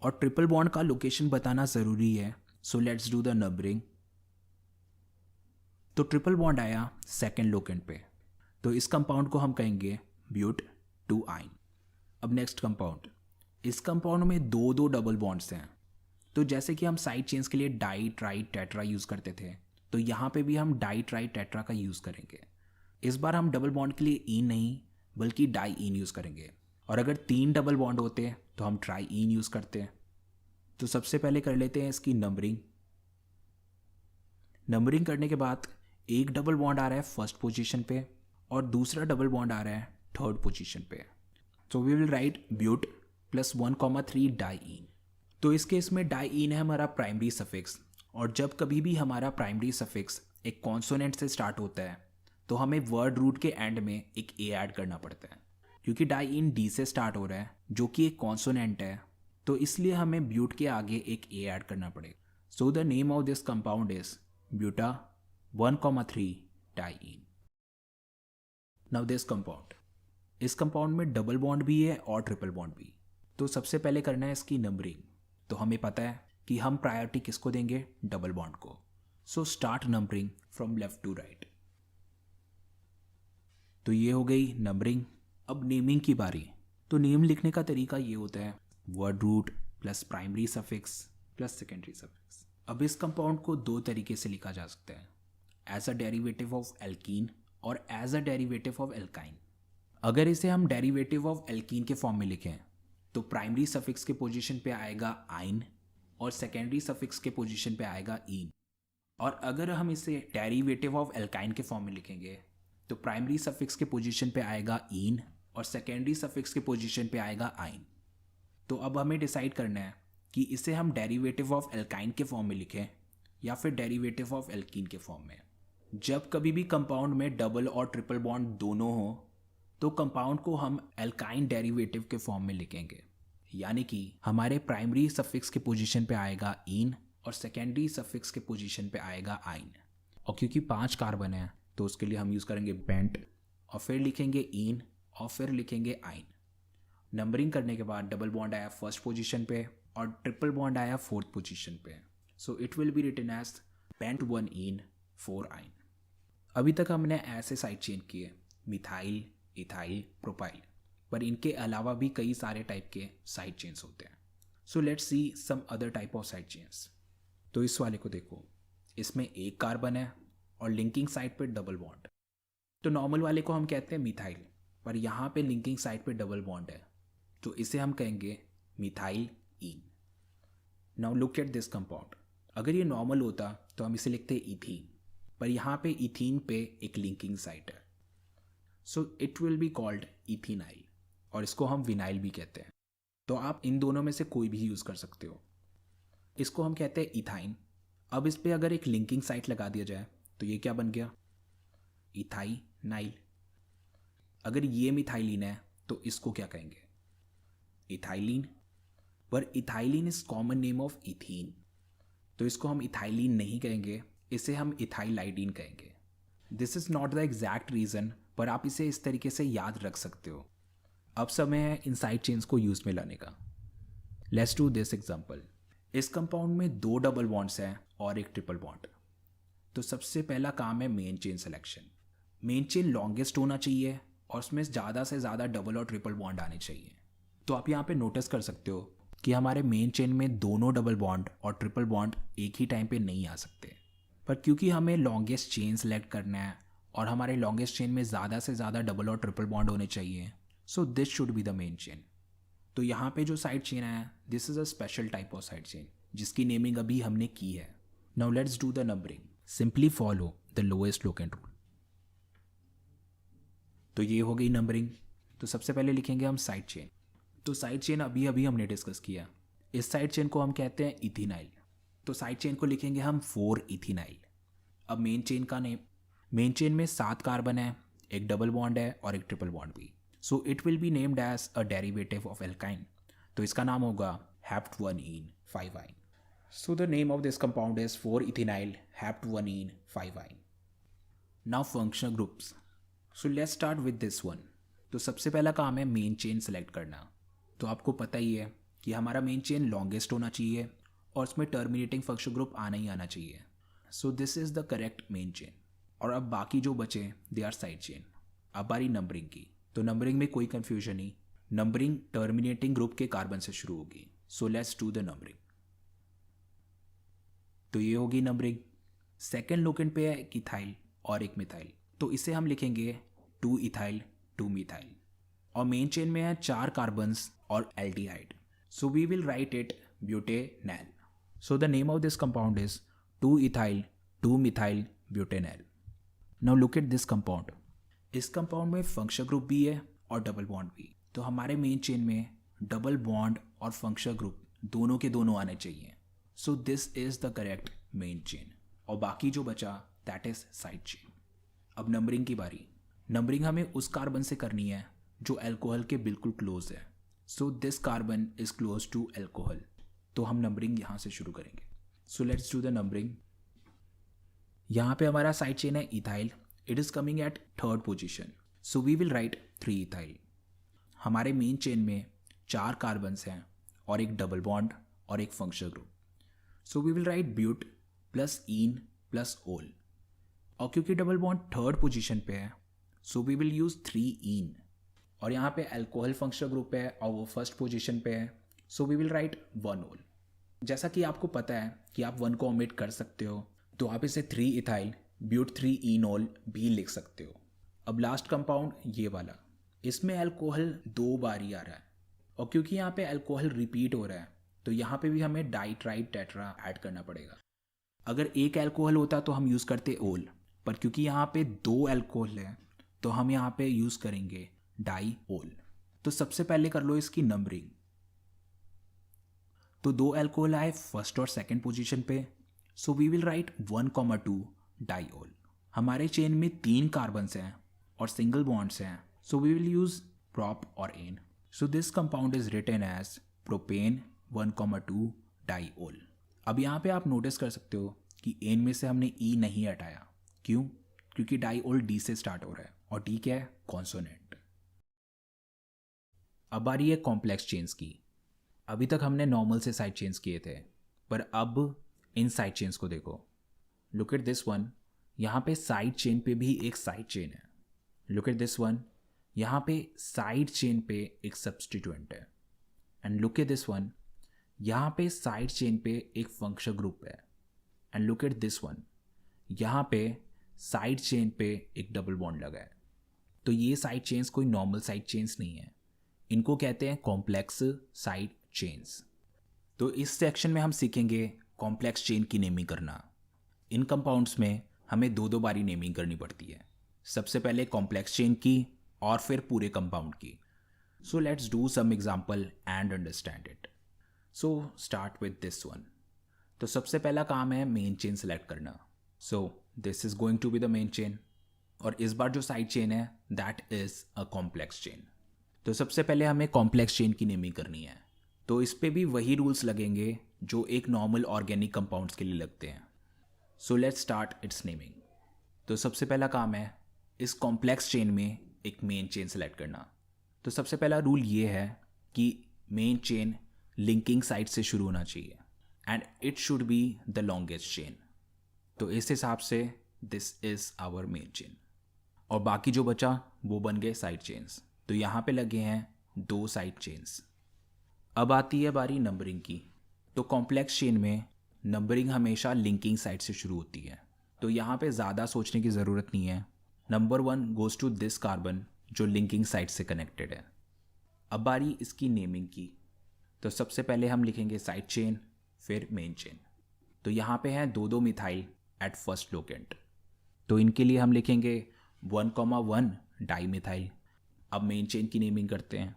और ट्रिपल बॉन्ड का लोकेशन बताना ज़रूरी है, so let's do the numbering. तो ट्रिपल बॉन्ड आया 2nd लोकेंट पे, तो इस कंपाउंड को हम कहेंगे ब्यूट 2 आइन। अब नेक्स्ट कंपाउंड। इस कंपाउंड में 2 डबल बॉन्ड्स हैं। तो जैसे कि हम साइड चेन्स के लिए डाई ट्राई टेट्रा यूज़ करते थे, तो यहाँ पे भी हम डाई ट्राई टेट्रा का यूज़ करेंगे। इस बार हम डबल बॉन्ड के लिए इन नहीं बल्कि डाई इन यूज़ करेंगे। और अगर 3 डबल बॉन्ड होते तो हम ट्राई इन यूज़ करते हैं। तो सबसे पहले कर लेते हैं इसकी नंबरिंग। नंबरिंग करने के बाद एक डबल बॉन्ड आ रहा है 1st पोजीशन पे और दूसरा डबल बॉन्ड आ रहा है 3rd पोजीशन पे। So we will write but plus 1,3 diene. तो इस केस में डाईन है हमारा प्राइमरी सफिक्स, और जब कभी भी हमारा प्राइमरी सफिक्स एक कॉन्सोनेंट से स्टार्ट होता है तो हमें वर्ड रूट के एंड में एक ए ऐड करना पड़ता है। क्योंकि डाईन डी से स्टार्ट हो रहा है जो कि एक कॉन्सोनेंट है, तो इसलिए हमें ब्यूट के आगे एक ए ऐड करना पड़ेगा। सो the name of this compound is buta 1,3 dine. Now this compound, इस कंपाउंड में डबल बॉन्ड भी है और ट्रिपल बॉन्ड भी। तो सबसे पहले करना है इसकी नंबरिंग। तो हमें पता है कि हम प्रायोरिटी किसको देंगे, डबल बॉन्ड को। So start numbering from left to right. तो ये हो गई नंबरिंग। अब नेमिंग की बारी। तो नेम लिखने का तरीका ये होता है word root plus primary suffix plus secondary suffix. अब इस कंपाउंड को दो तरीके से लिखा जा सकता है, as a derivative of alkene और as a derivative of alkyne. अगर इसे हम डेरिवेटिव ऑफ एल्कीन के फॉर्म में लिखें तो प्राइमरी सफिक्स के पोजीशन पे आएगा आइन और सेकेंडरी सफिक्स के पोजीशन पे आएगा इन। और अगर हम इसे डेरिवेटिव ऑफ एल्काइन के फॉर्म में लिखेंगे तो प्राइमरी सफिक्स के पोजीशन पे आएगा इन और सेकेंडरी सफिक्स के पोजीशन पे आएगा आइन। तो अब हमें डिसाइड करना है कि इसे हम डेरिवेटिव ऑफ एल्काइन के फॉर्म में लिखें या फिर डेरिवेटिव ऑफ एल्कीन के फॉर्म में। जब कभी भी कंपाउंड में डबल और ट्रिपल बॉन्ड दोनों हो तो कंपाउंड को हम एल्काइन डेरिवेटिव के फॉर्म में लिखेंगे, यानी कि हमारे प्राइमरी सफिक्स के पोजीशन पे आएगा इन और सेकेंडरी सफिक्स के पोजीशन पे आएगा आइन। और क्योंकि 5 कार्बन है तो उसके लिए हम यूज़ करेंगे बेंट और फिर लिखेंगे इन और फिर लिखेंगे आइन। नंबरिंग करने के बाद डबल बॉन्ड आया फर्स्ट पोजीशन पे और ट्रिपल बॉन्ड आया फोर्थ पोजीशन पे। So it will be written as pent 1 en 4 yne. अभी तक हमने ऐसे साइड चेन किए मिथाइल, इथाइल, प्रोपाइल, पर इनके अलावा भी कई सारे टाइप के साइड चेन्स होते हैं। So let's see some other type of side chains. तो इस वाले को देखो, इसमें एक कार्बन है और लिंकिंग साइड पे डबल बॉन्ड। तो नॉर्मल वाले को हम कहते हैं मिथाइल, पर यहाँ पे लिंकिंग साइड पे डबल बॉन्ड है तो इसे हम कहेंगे methyl in. Now look at this compound. अगर ये नॉर्मल होता तो हम इसे लिखते इथीन, पर यहाँ पे इथीन पे एक लिंकिंग साइट है, so it will be called ethenyl और इसको हम विनाइल भी कहते हैं। तो आप इन दोनों में से कोई भी यूज़ कर सकते हो। इसको हम कहते हैं इथाइन। अब इस पे अगर एक लिंकिंग साइट लगा दिया जाए तो ये क्या बन गया, इथाइनाइल। अगर ये मिथाइलिन है तो इसको क्या कहेंगे, इथाइलिन। पर ethylene is common name of ethene, तो इसको हम इथाइलिन नहीं कहेंगे, इसे हम इथाइलाइडिन कहेंगे। This is not the exact reason, पर आप इसे इस तरीके से याद रख सकते हो। अब समय है इन साइड चेन्स को यूज़ में लाने का। Let's do this example. इस कंपाउंड में 2 डबल बॉन्ड्स हैं और एक ट्रिपल बॉन्ड। तो सबसे पहला काम है main chain selection. Main chain longest होना चाहिए और उसमें ज़्यादा से ज़्यादा डबल और ट्रिपल बॉन्ड आने चाहिए। तो आप यहाँ पे नोटिस कर सकते हो कि हमारे मेन चेन में दोनों डबल बॉन्ड और ट्रिपल बॉन्ड एक ही टाइम पे नहीं आ सकते, पर क्योंकि हमें लॉन्गेस्ट चेन सेलेक्ट करना है और हमारे लॉन्गेस्ट चेन में ज़्यादा से ज़्यादा डबल और ट्रिपल बॉन्ड होने चाहिए, so this should be the main chain. तो यहाँ पे जो साइड चेन है this is a special type of side chain जिसकी नेमिंग अभी हमने की है। Now let's do the numbering. Simply follow the lowest locant rule. तो ये हो गई नंबरिंग। तो सबसे पहले लिखेंगे हम साइड चेन। तो साइड चेन अभी अभी हमने डिस्कस किया, इस साइड चेन को हम कहते हैं इथेनाइल। तो साइड चेन को लिखेंगे हम 4 इथेनाइल। अब मेन चेन का नेम, मेन चेन में 7 कार्बन है, एक डबल बॉन्ड है और एक ट्रिपल बॉन्ड भी, so it will be named as a derivative of alkyne. तो इसका नाम होगा hept 5-ine। So the name of this compound is 4 ethenyl hept 5-ine। Now functional groups. So let's start with this one. तो सबसे पहला काम है main chain select करना। तो आपको पता ही है कि हमारा मेन चेन लॉन्गेस्ट होना चाहिए और उसमें टर्मिनेटिंग फंक्शनल ग्रुप आना ही आना चाहिए। So this is the correct main chain. और अब बाकी जो बचे दे आर साइड चेन। अब बारी नंबरिंग की। तो नंबरिंग में कोई कन्फ्यूजन नहीं, नंबरिंग टर्मिनेटिंग ग्रुप के कार्बन से शुरू होगी। So let's do the numbering. तो ये होगी नंबरिंग। सेकेंड लोकेंट पे है एक इथाइल और एक मिथाइल, तो इसे हम लिखेंगे 2 इथाइल 2 मिथाइल। और मेन चेन में है 4 कार्बन्स और aldehyde, so we will write it butanol. So the name of this compound is 2 ethyl 2 methyl butanol. Now look at this compound. इस कंपाउंड में फंक्शनल ग्रुप भी है और डबल बॉन्ड भी। तो हमारे मेन चेन में डबल बॉन्ड और फंक्शनल ग्रुप दोनों के दोनों आने चाहिए. So this is the correct main chain. और बाकी जो बचा दैट इज साइड चेन. अब नंबरिंग की बारी. नंबरिंग हमें उस कार्बन से करनी है जो अल्कोहल के बिल्कुल क्लोज है. So this carbon is close to alcohol. तो हम नंबरिंग यहाँ से शुरू करेंगे. So let's do the numbering. यहाँ पे हमारा साइड चेन है ethyl. It is coming at third position. So we will write 3 ethyl. हमारे मेन चेन में 4 कार्बन्स हैं और एक डबल बॉन्ड और एक functional group. So we will write but plus ene plus ol. और क्योंकि डबल बॉन्ड थर्ड पोजीशन पे है so we will use 3 ene. और यहाँ पे अल्कोहल फंक्शनल ग्रुप है और वो फर्स्ट पोजीशन पे है सो वी विल राइट 1 ओल. जैसा कि आपको पता है कि आप 1 को ओमिट कर सकते हो तो आप इसे 3 इथाइल ब्यूट 3 ईनोल भी लिख सकते हो. अब लास्ट कंपाउंड ये वाला, इसमें अल्कोहल 2 बार ही आ रहा है. और क्योंकि यहाँ पे अल्कोहल रिपीट हो रहा है तो यहाँ पे भी हमें डाइट्राइड टेट्रा ऐड करना पड़ेगा. अगर एक अल्कोहल होता तो हम यूज़ करते ओल, पर क्योंकि यहाँ पे 2 अल्कोहल है तो हम यहाँ पे यूज़ करेंगे डाई ओल. तो सबसे पहले कर लो इसकी नंबरिंग. तो 2 अल्कोहल आए फर्स्ट और सेकंड पोजीशन पे. So we will write 1,2 di ol. हमारे चेन में 3 कार्बन्स हैं और सिंगल बॉन्ड्स हैं so we will use prop और ane. So this compound is written as propane 1,2 di ol. अब यहाँ पे आप नोटिस कर सकते हो कि एन में से हमने ई नहीं हटाया. क्यों? क्योंकि डाई ओल डी से स्टार्ट हो रहा है और डी क्या है? कॉन्सोनेंट. अब बारी है कॉम्प्लेक्स चेन्स की. अभी तक हमने नॉर्मल से साइड चेन्स किए थे पर अब इन साइड चेन्स को देखो. Look at this one. यहाँ पे साइड चेन पे भी एक साइड चेन है. Look at this one. यहाँ पे साइड चेन पे एक सब्स्टिट्यूएंट है. And look at this one. यहाँ पे साइड चेन पे एक फंक्शनल ग्रुप है. And look at this one. यहाँ पे साइड चेन पे एक डबल बॉन्ड लगा है. तो ये साइड चेन्स कोई नॉर्मल साइड चेन्स नहीं है. इनको कहते हैं कॉम्प्लेक्स साइड चेन्स. तो इस सेक्शन में हम सीखेंगे कॉम्प्लेक्स चेन की नेमिंग करना. इन कंपाउंड्स में हमें 2 बारी नेमिंग करनी पड़ती है. सबसे पहले कॉम्प्लेक्स चेन की और फिर पूरे कंपाउंड की. So let's do some example and understand it. So start with this one. तो सबसे पहला काम है मेन चेन सेलेक्ट करना. So this is going to be the main chain. और इस बार जो साइड चेन है that is a complex chain. तो सबसे पहले हमें कॉम्प्लेक्स चेन की नेमिंग करनी है. तो इस पे भी वही रूल्स लगेंगे जो एक नॉर्मल ऑर्गेनिक कंपाउंड्स के लिए लगते हैं. So let's start it's naming. तो सबसे पहला काम है इस कॉम्प्लेक्स चेन में एक मेन चेन सेलेक्ट करना. तो सबसे पहला रूल ये है कि मेन चेन लिंकिंग साइड से शुरू होना चाहिए and it should be the longest chain. तो इस हिसाब से this is our main chain. और बाकी जो बचा वो बन गए साइड चेन्स. तो यहाँ पे लगे हैं 2 साइड चेन्स. अब आती है बारी नंबरिंग की. तो कॉम्प्लेक्स चेन में नंबरिंग हमेशा लिंकिंग साइड से शुरू होती है. तो यहाँ पे ज़्यादा सोचने की ज़रूरत नहीं है. Number 1 goes to this carbon जो लिंकिंग साइड से कनेक्टेड है. अब बारी इसकी नेमिंग की. तो सबसे पहले हम लिखेंगे साइड चेन फिर मेन चेन. तो यहाँ पे हैं 2 मिथाइल एट फर्स्ट लोकेंट. तो इनके लिए हम लिखेंगे 1,1 डाई मिथाइल. अब मेन चेन की नेमिंग करते हैं.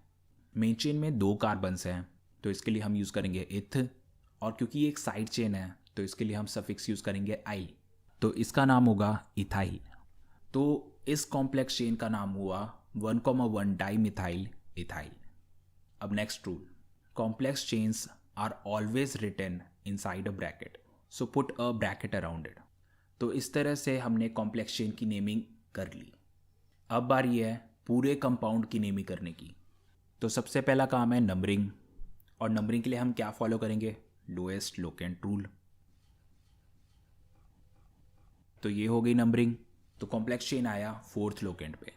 मेन चेन में 2 कार्बन्स हैं तो इसके लिए हम यूज़ करेंगे इथ. और क्योंकि ये एक साइड चेन है तो इसके लिए हम सफिक्स यूज़ करेंगे आइल. तो इसका नाम होगा इथाइल. तो इस कॉम्प्लेक्स चेन का नाम हुआ 1,1 डाई मिथाइल इथाइल. अब next rule. Complex chains are always written inside a bracket. So put a bracket around it. तो इस तरह से हमने कॉम्प्लेक्स चेन की नेमिंग कर ली. अब बारी है पूरे कंपाउंड की नेमिंग करने की. तो सबसे पहला काम है नंबरिंग. और नंबरिंग के लिए हम क्या फॉलो करेंगे? Lowest locant rule. तो ये हो गई नंबरिंग. तो कॉम्प्लेक्स चेन आया 4th लोकेंट पे.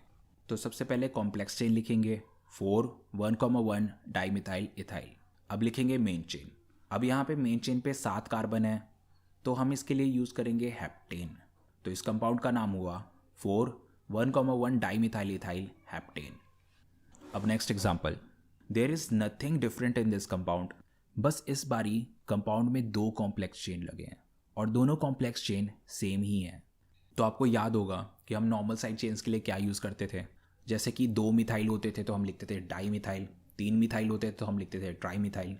तो सबसे पहले कॉम्प्लेक्स चेन लिखेंगे 4 1,1 डाईमिथाइल इथाइल. अब लिखेंगे मेन चेन. अब यहाँ पे मेन चेन पे 7 कार्बन है तो हम इसके लिए यूज़ करेंगे हेप्टेन. तो इस कंपाउंड का नाम हुआ 4 1,1 डाईमिथाइल इथाइल हेप्टेन. अब next example. There is nothing different in this compound. बस इस बारी कंपाउंड में 2 कॉम्प्लेक्स चेन लगे हैं और दोनों कॉम्प्लेक्स चेन सेम ही हैं. तो आपको याद होगा कि हम नॉर्मल साइड चेन्स के लिए क्या यूज़ करते थे. जैसे कि 2 मिथाइल होते थे तो हम लिखते थे डाई मिथाइल, 3 मिथाइल होते थे तो हम लिखते थे ट्राई मिथाइल।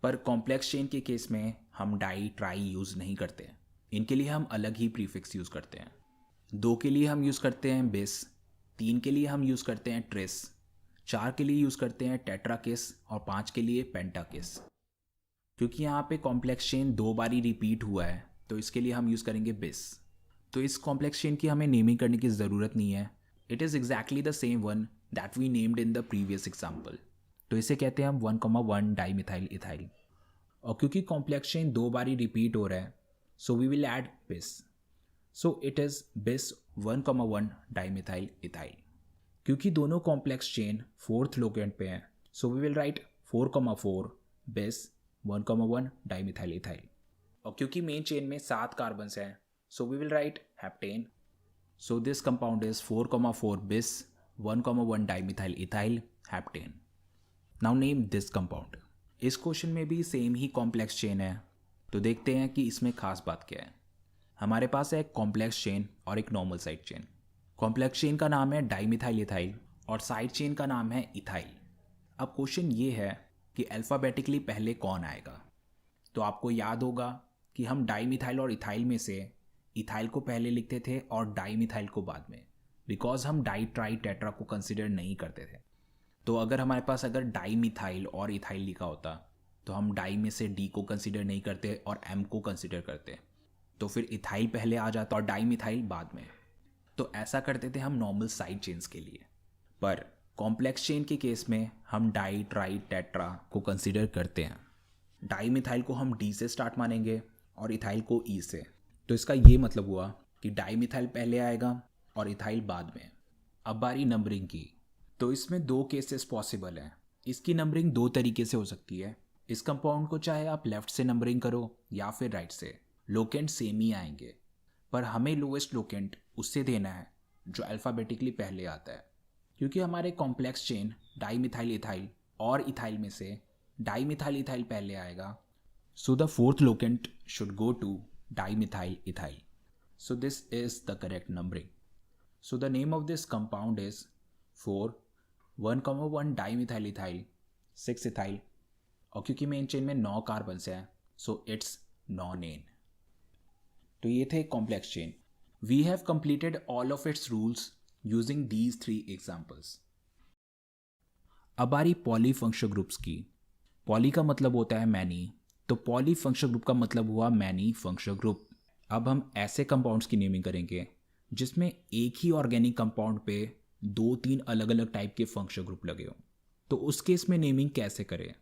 पर कॉम्प्लेक्स चेन के केस में हम डाई ट्राई यूज़ नहीं करते। इनके लिए हम अलग ही प्रीफिक्स यूज़ करते हैं। 2 के लिए हम यूज़ करते हैं बिस, 3 के लिए हम यूज़ करते हैं ट्रिस, 4 के लिए यूज़ करते हैं टेट्राकिस और 5 के लिए पेंटाकिस। क्योंकि यहाँ पे कॉम्प्लेक्स चेन 2 बारी रिपीट हुआ है तो इसके लिए हम यूज़ करेंगे बिस। तो इस कॉम्प्लेक्स चेन की हमें नेमिंग करने की ज़रूरत नहीं है। It is exactly the same one that we named in the previous example. तो इसे कहते हैं हम 1,1 डाईमिथाइल इथाइल। और क्योंकि कॉम्प्लेक्स चेन 2 बारी रिपीट हो रहा है सो वी विल ऐड बिस। सो इट इज़ बिस 1,1 डाईमिथाइल इथाइल। क्योंकि दोनों कॉम्प्लेक्स चेन 4th लोकेंट पे हैं सो वी विल राइट 4,4 बिस 1,1 डाईमिथाइल इथाइल। और क्योंकि मेन चेन में 7 कार्बन्स हैं so we will write heptane. So this compound is 4,4 bis 1,1 dimethyl ethyl heptane. Now name this compound. इस क्वेश्चन में भी सेम ही कॉम्प्लेक्स चेन है तो देखते हैं कि इसमें खास बात क्या है। हमारे पास है एक कॉम्प्लेक्स चेन और एक normal side chain. Complex chain का नाम है डाईमिथाइल इथाइल और साइड चेन का नाम है इथाइल। अब क्वेश्चन ये है कि अल्फ़ाबेटिकली पहले कौन आएगा। तो आपको याद होगा कि हम डाईमिथाइल और इथाइल में से इथाइल को पहले लिखते थे और डाईमिथाइल को बाद में, बिकॉज हम डाई ट्राई टेट्रा को कंसिडर नहीं करते थे। तो अगर हमारे पास अगर डाईमिथाइल और इथाइल लिखा होता तो हम डाई में से डी को कंसिडर नहीं करते और एम को कंसिडर करते, तो फिर इथाइल पहले आ जाता और डाईमिथाइल बाद में। तो ऐसा करते थे हम नॉर्मल साइड चेन्स के लिए। पर कॉम्प्लेक्स चेन के केस में हम डाई ट्राई टेट्रा को कंसिडर करते हैं। डाईमिथाइल को हम डी से स्टार्ट मानेंगे और इथाइल को ई से। तो इसका ये मतलब हुआ कि डाईमिथाइल पहले आएगा और इथाइल बाद में। अब बारी नंबरिंग की। तो इसमें 2 केसेस पॉसिबल हैं। इसकी नंबरिंग 2 तरीके से हो सकती है। इस कंपाउंड को चाहे आप लेफ्ट से नंबरिंग करो या फिर राइट से, लोकेंट सेम ही आएंगे। पर हमें लोएस्ट लोकेंट उससे देना है जो अल्फ़ाबेटिकली पहले आता है। क्योंकि हमारे कॉम्प्लेक्स चेन डाईमिथाइल इथाइल और इथाइल में से डाईमिथाइल इथाइल पहले आएगा, so the 4th locant should go to dimethyl ethyl. So this is the correct numbering. So the name of this compound is 4 1,1 dimethyl ethyl 6 ethyl। और क्योंकि main chain में 9 carbons हैं so it's nonane. तो ये थे complex chain. We have completed all of its rules using these 3 examples. अब बारी poly functional groups की। पॉली का मतलब होता है मैनी, तो पॉली फंक्शनल ग्रुप का मतलब हुआ मैनी फंक्शनल ग्रुप। अब हम ऐसे कंपाउंड्स की नेमिंग करेंगे जिसमें एक ही ऑर्गेनिक कंपाउंड पे 2-3 अलग अलग टाइप के फंक्शनल ग्रुप लगे हों। तो उस केस में नेमिंग कैसे करें?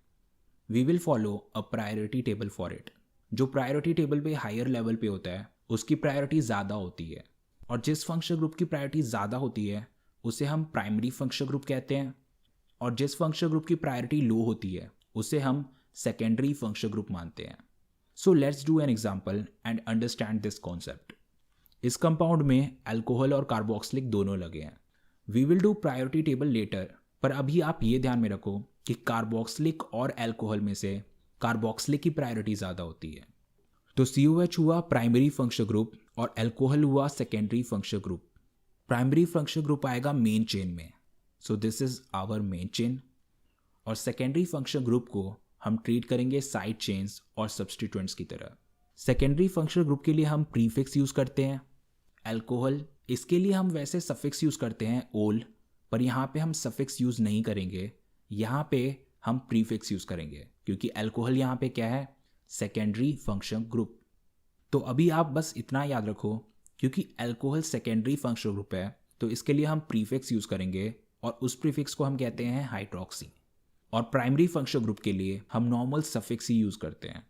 We will follow a priority table for it. जो प्रायोरिटी टेबल पे हायर लेवल पे होता है उसकी प्रायोरिटी ज़्यादा होती है, और जिस फंक्शनल ग्रुप की प्रायोरिटी ज़्यादा होती है उसे हम प्राइमरी फंक्शनल ग्रुप कहते हैं, और जिस फंक्शनल ग्रुप की प्रायोरिटी लो होती है उसे हम सेकेंडरी फंक्शनल ग्रुप मानते हैं। So let's do an example and understand this concept. इस कंपाउंड में अल्कोहल और कार्बोक्सिलिक दोनों लगे हैं। We will do priority table later, पर अभी आप ये ध्यान में रखो कि कार्बोक्सिलिक और अल्कोहल में से कार्बोक्सिलिक की प्रायोरिटी ज़्यादा होती है। तो COH हुआ प्राइमरी फंक्शनल ग्रुप और अल्कोहल हुआ secondary functional group. Primary functional group आएगा मेन चेन में, so this is our main chain. और सेकेंडरी फंक्शनल ग्रुप को हम ट्रीट करेंगे साइड चेन्स और सब्सटीट्यूएंट्स की तरह। सेकेंडरी फंक्शनल ग्रुप के लिए हम प्रीफिक्स यूज़ करते हैं। अल्कोहल, इसके लिए हम वैसे सफिक्स यूज़ करते हैं ओल, पर यहाँ पे हम सफिक्स यूज़ नहीं करेंगे, यहाँ पे हम प्रीफिक्स यूज़ करेंगे क्योंकि अल्कोहल यहाँ पे क्या है, सेकेंडरी फंक्शनल ग्रुप। तो अभी आप बस इतना याद रखो, क्योंकि अल्कोहल सेकेंडरी फंक्शनल ग्रुप है तो इसके लिए हम प्रीफिक्स यूज़ करेंगे और उस प्रीफिक्स को हम कहते हैं हाइड्रोक्सी। और प्राइमरी फंक्शनल ग्रुप के लिए हम नॉर्मल सफिक्स ही यूज़ करते हैं,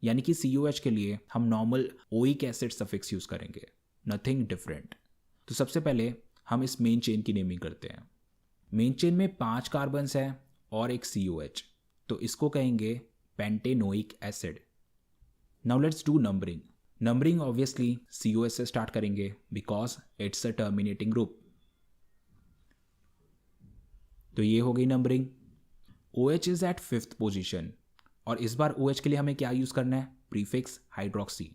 यानी कि COH के लिए हम normal oic acid suffix use करेंगे, नथिंग डिफरेंट। तो सबसे पहले हम इस मेन चेन की नेमिंग करते हैं। मेन चेन में 5 कार्बन्स हैं और एक COH, तो इसको कहेंगे pentanoic acid. Now let's do numbering. Numbering obviously COH से स्टार्ट करेंगे because it's a terminating group. तो ये हो गई numbering. OH is at 5th position, और इस बार OH के लिए हमें क्या यूज़ करना है, प्रीफिक्स हाइड्रोक्सी।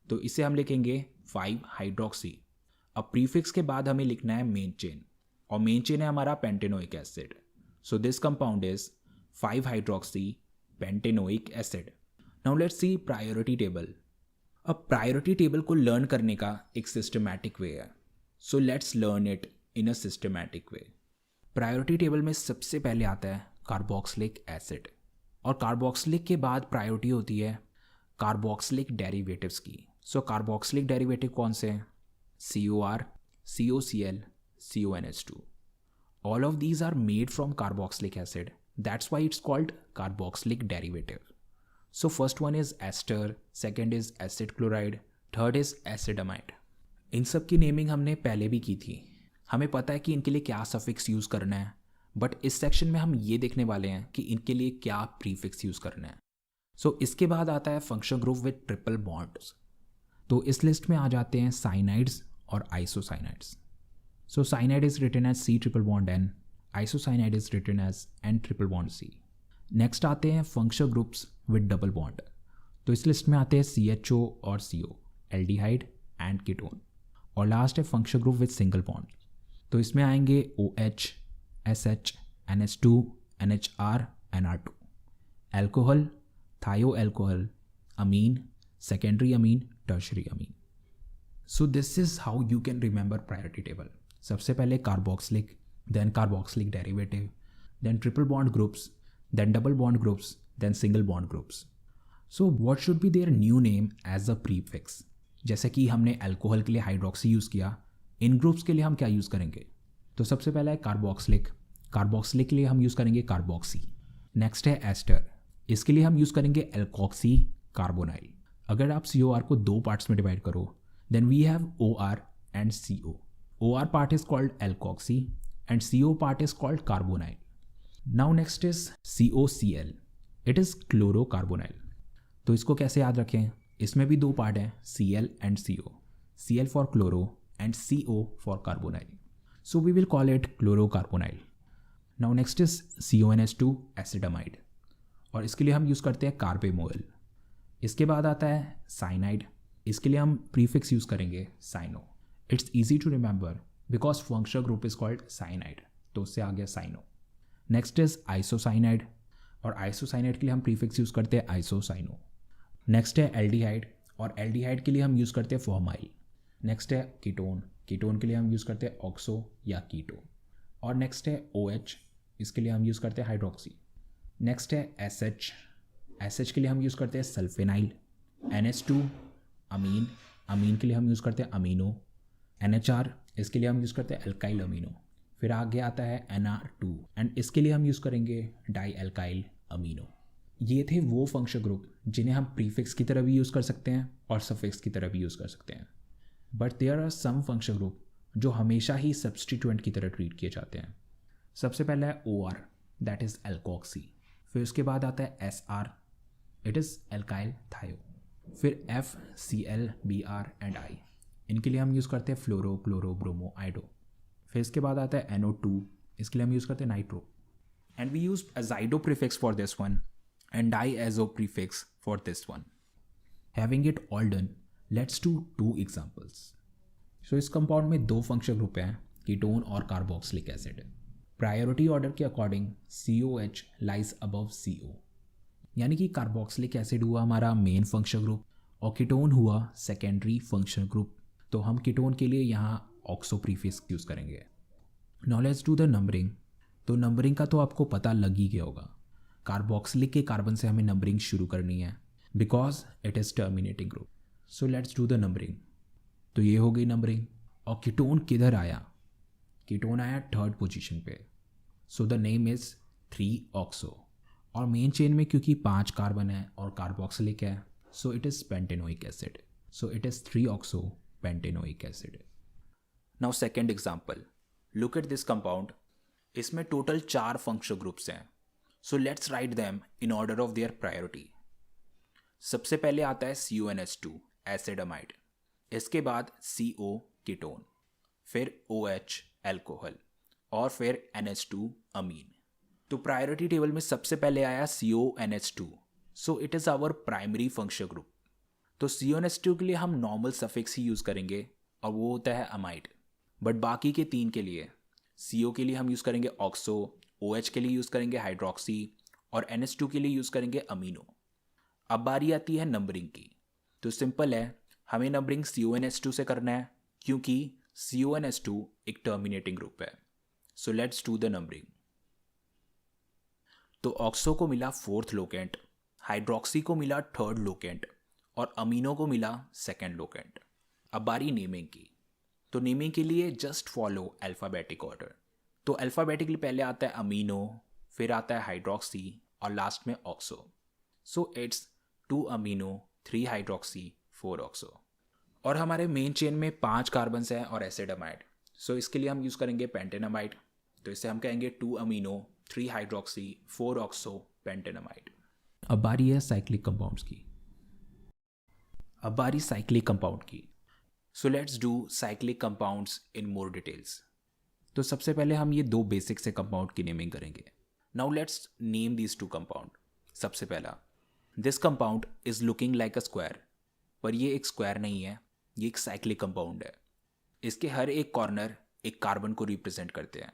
तो इसे हम लिखेंगे 5 हाइड्रोक्सी। अब प्रीफिक्स के बाद हमें लिखना है मेन चेन। और मेन चेन है हमारा pentanoic acid. So this compound is 5 hydroxy pentanoic acid. Now let's C priority table. अब प्रायोरिटी टेबल को लर्न करने का एक सिस्टमैटिक वे है. So let's learn it in a systematic way. Priority table में सबसे पहले आता है कार्बोक्सिलिक एसिड, और कार्बोक्सिलिक के बाद प्रायोरिटी होती है कार्बोक्सिलिक डेरिवेटिव्स की. सो कार्बोक्सिलिक डेरिवेटिव कौन से हैं? COR, COCl, CONH2. All of these are made from carboxylic acid. That's why it's called carboxylic derivative. So first one is ester, second is acid chloride, third is acetamiide. इन सब की naming हमने पहले भी की थी. हमें पता है कि इनके लिए क्या सफिक्स यूज़ करना है, बट इस सेक्शन में हम ये देखने वाले हैं कि इनके लिए क्या प्रीफिक्स यूज़ करना है. सो इसके बाद आता है functional group with triple bonds. तो इस लिस्ट में आ जाते हैं साइनाइड्स और isocyanides. So cyanide is written as C triple bond N, isocyanide is written as N triple bond C. Next आते हैं functional groups with double bond. तो इस लिस्ट में आते हैं CHO और CO, एल्डिहाइड एंड कीटोन. और लास्ट है functional group with single bond. तो इसमें आएंगे OH, SH, NH2, NHR, NR2. Alcohol, thio alcohol, amine, secondary amine, tertiary amine. So this is how you can remember priority table. सबसे पहले carboxylic, then carboxylic derivative, then triple bond groups, then double bond groups, then single bond groups. So what should be their new name as a prefix. जैसे कि हमने alcohol के लिए hydroxy use किया, इन groups के लिए हम क्या यूज़ करेंगे? तो सबसे पहला है कार्बोक्सिलिक. कार्बोक्सिलिक के लिए हम यूज़ करेंगे कार्बोक्सी. नेक्स्ट है एस्टर, इसके लिए हम यूज़ करेंगे एल्कोक्सी कार्बोनाइल. अगर आप COR को दो पार्ट्स में डिवाइड करो, then we have OR and CO. OR part is called alkoxy and CO part is called carbonyl. Now next is COCl, it is chlorocarbonyl. तो इसको कैसे याद रखें? इसमें भी दो पार्ट हैं, Cl and CO. Cl for chloro and CO for carbonyl. So we will call it chlorocarbonyl. Now next is CONH2 acidamide, और इसके लिए हम यूज़ करते हैं कार्बेमोल. इसके बाद आता है साइनाइड, इसके लिए हम प्रीफिक्स यूज़ करेंगे cyano. It's easy to remember because functional group is called cyanide, तो उससे आ गया साइनो. नेक्स्ट इज आइसोसाइनाइड, और आइसोसाइनाइड के लिए हम प्रीफिक्स यूज़ करते हैं आइसोसाइनो. नेक्स्ट है एल्डिहाइड, और एल्डिहाइड के लिए हम यूज़ करते हैं फॉर्माइल. नेक्स्ट है कीटोन, कीटोन के लिए हम यूज़ करते हैं ऑक्सो या कीटो. और नेक्स्ट है OH, इसके लिए हम यूज़ करते हैं हाइड्रोक्सी. नेक्स्ट है SH, SH के लिए हम यूज़ करते हैं सल्फेनाइल. NH2 अमीन, अमीन के लिए हम यूज़ करते हैं अमीनो. NHR, इसके लिए हम यूज़ करते हैं अल्काइल अमीनो. फिर आगे आता है NR2, एंड इसके लिए हम यूज़ करेंगे डाई अल्काइल अमीनो. ये थे वो फंक्शनल ग्रुप जिन्हें हम प्रीफिक्स की तरह भी यूज़ कर सकते हैं और सफिक्स की तरह भी यूज़ कर सकते हैं. But there are some functional group जो हमेशा ही सब्सटीट्यूएंट की तरह ट्रीट किए जाते हैं. सबसे पहला है OR, दैट इज़ एल्कोक्सी. फिर उसके बाद आता है SR, इट इज़ एल्काइल थायो. फिर F, Cl, Br and I, इनके लिए हम यूज़ करते हैं फ्लोरो, क्लोरो, ब्रोमो, आइडो. फिर इसके बाद आता है NO2, इसके लिए हम यूज़ करते हैं nitro. And we use azido prefix for this one and diazo prefix for this one. Having it all done, let's do two examples. So इस कंपाउंड में दो फंक्शनल ग्रुप हैं, कीटोन और कार्बोक्सिलिक एसिड. प्रायोरिटी ऑर्डर के according COH lies above CO, यानी कि carboxylic acid हुआ हमारा मेन फंक्शनल ग्रुप और कीटोन हुआ सेकेंडरी फंक्शनल ग्रुप. तो हम कीटोन के लिए यहाँ ऑक्सो प्रीफिक्स यूज़ करेंगे. Now let's do the numbering. तो नंबरिंग का तो आपको पता लग ही गया होगा. कार्बोक्सिलिक के कार्बन से हमें नंबरिंग शुरू करनी है because it is terminating group. So let's do the numbering. तो ये हो गई नंबरिंग. और कीटोन किधर आया? कीटोन आया थर्ड पोजीशन पे. So the name is three oxo. और मेन चेन में क्योंकि 5 कार्बन है और कार्बोक्सिलिक है, so it is pentanoic acid. So it is three oxo pentanoic acid. Now second example, look at this compound. इसमें टोटल 4 फंक्शनल ग्रुप्स हैं. So let's write them in order of their priority. सबसे पहले आता है CONH2 acidamide, इसके बाद CO ketone, फिर OH alcohol और फिर NH2 अमीन. तो प्रायोरिटी टेबल में सबसे पहले आया CONH2. So it is our primary functional group. तो CONH2 के लिए हम नॉर्मल सफिक्स ही यूज़ करेंगे और वो होता है अमाइड. बट बाकी के 3 के लिए CO के लिए हम यूज़ करेंगे ऑक्सो, OH के लिए यूज़ करेंगे हाइड्रोक्सी और NH2 के लिए यूज़ करेंगे अमीनो। अब बारी आती है नंबरिंग की। तो सिंपल है, हमें नंबरिंग CONH2 से करना है क्योंकि CONH2 एक टर्मिनेटिंग ग्रुप है। So let's do the numbering. तो ऑक्सो को मिला 4th लोकेंट, हाइड्रोक्सी को मिला 3rd लोकेंट और अमीनो को मिला 2nd लोकेंट। अब बारी नेमिंग की। तो नेमिंग के लिए जस्ट फॉलो अल्फ़ाबेटिक ऑर्डर। तो अल्फ़ाबेटिकली पहले आता है अमीनो, फिर आता है हाइड्रोक्सी और लास्ट में oxo. So it's 2 amino 3 hydroxy 4 oxo. और हमारे मेन चेन में 5 कार्बन्स हैं और एसिडमाइड। सो इसके लिए हम यूज़ करेंगे पेंटेनामाइड। तो इसे हम कहेंगे 2 अमीनो 3 हाइड्रोक्सी 4 ऑक्सो पेंटेनामाइड। अब बारी है साइक्लिक कंपाउंड्स की। अब बारी साइक्लिक कंपाउंड की। So let's do cyclic compounds in more details. तो सबसे पहले हम ये 2 बेसिक से कंपाउंड की नेमिंग करेंगे। Now let's name these 2 compound. सबसे पहला, this compound is looking like a square, पर ये एक स्क्वायर नहीं है, ये एक साइक्लिक कंपाउंड है। इसके हर एक कॉर्नर एक कार्बन को रिप्रेजेंट करते हैं।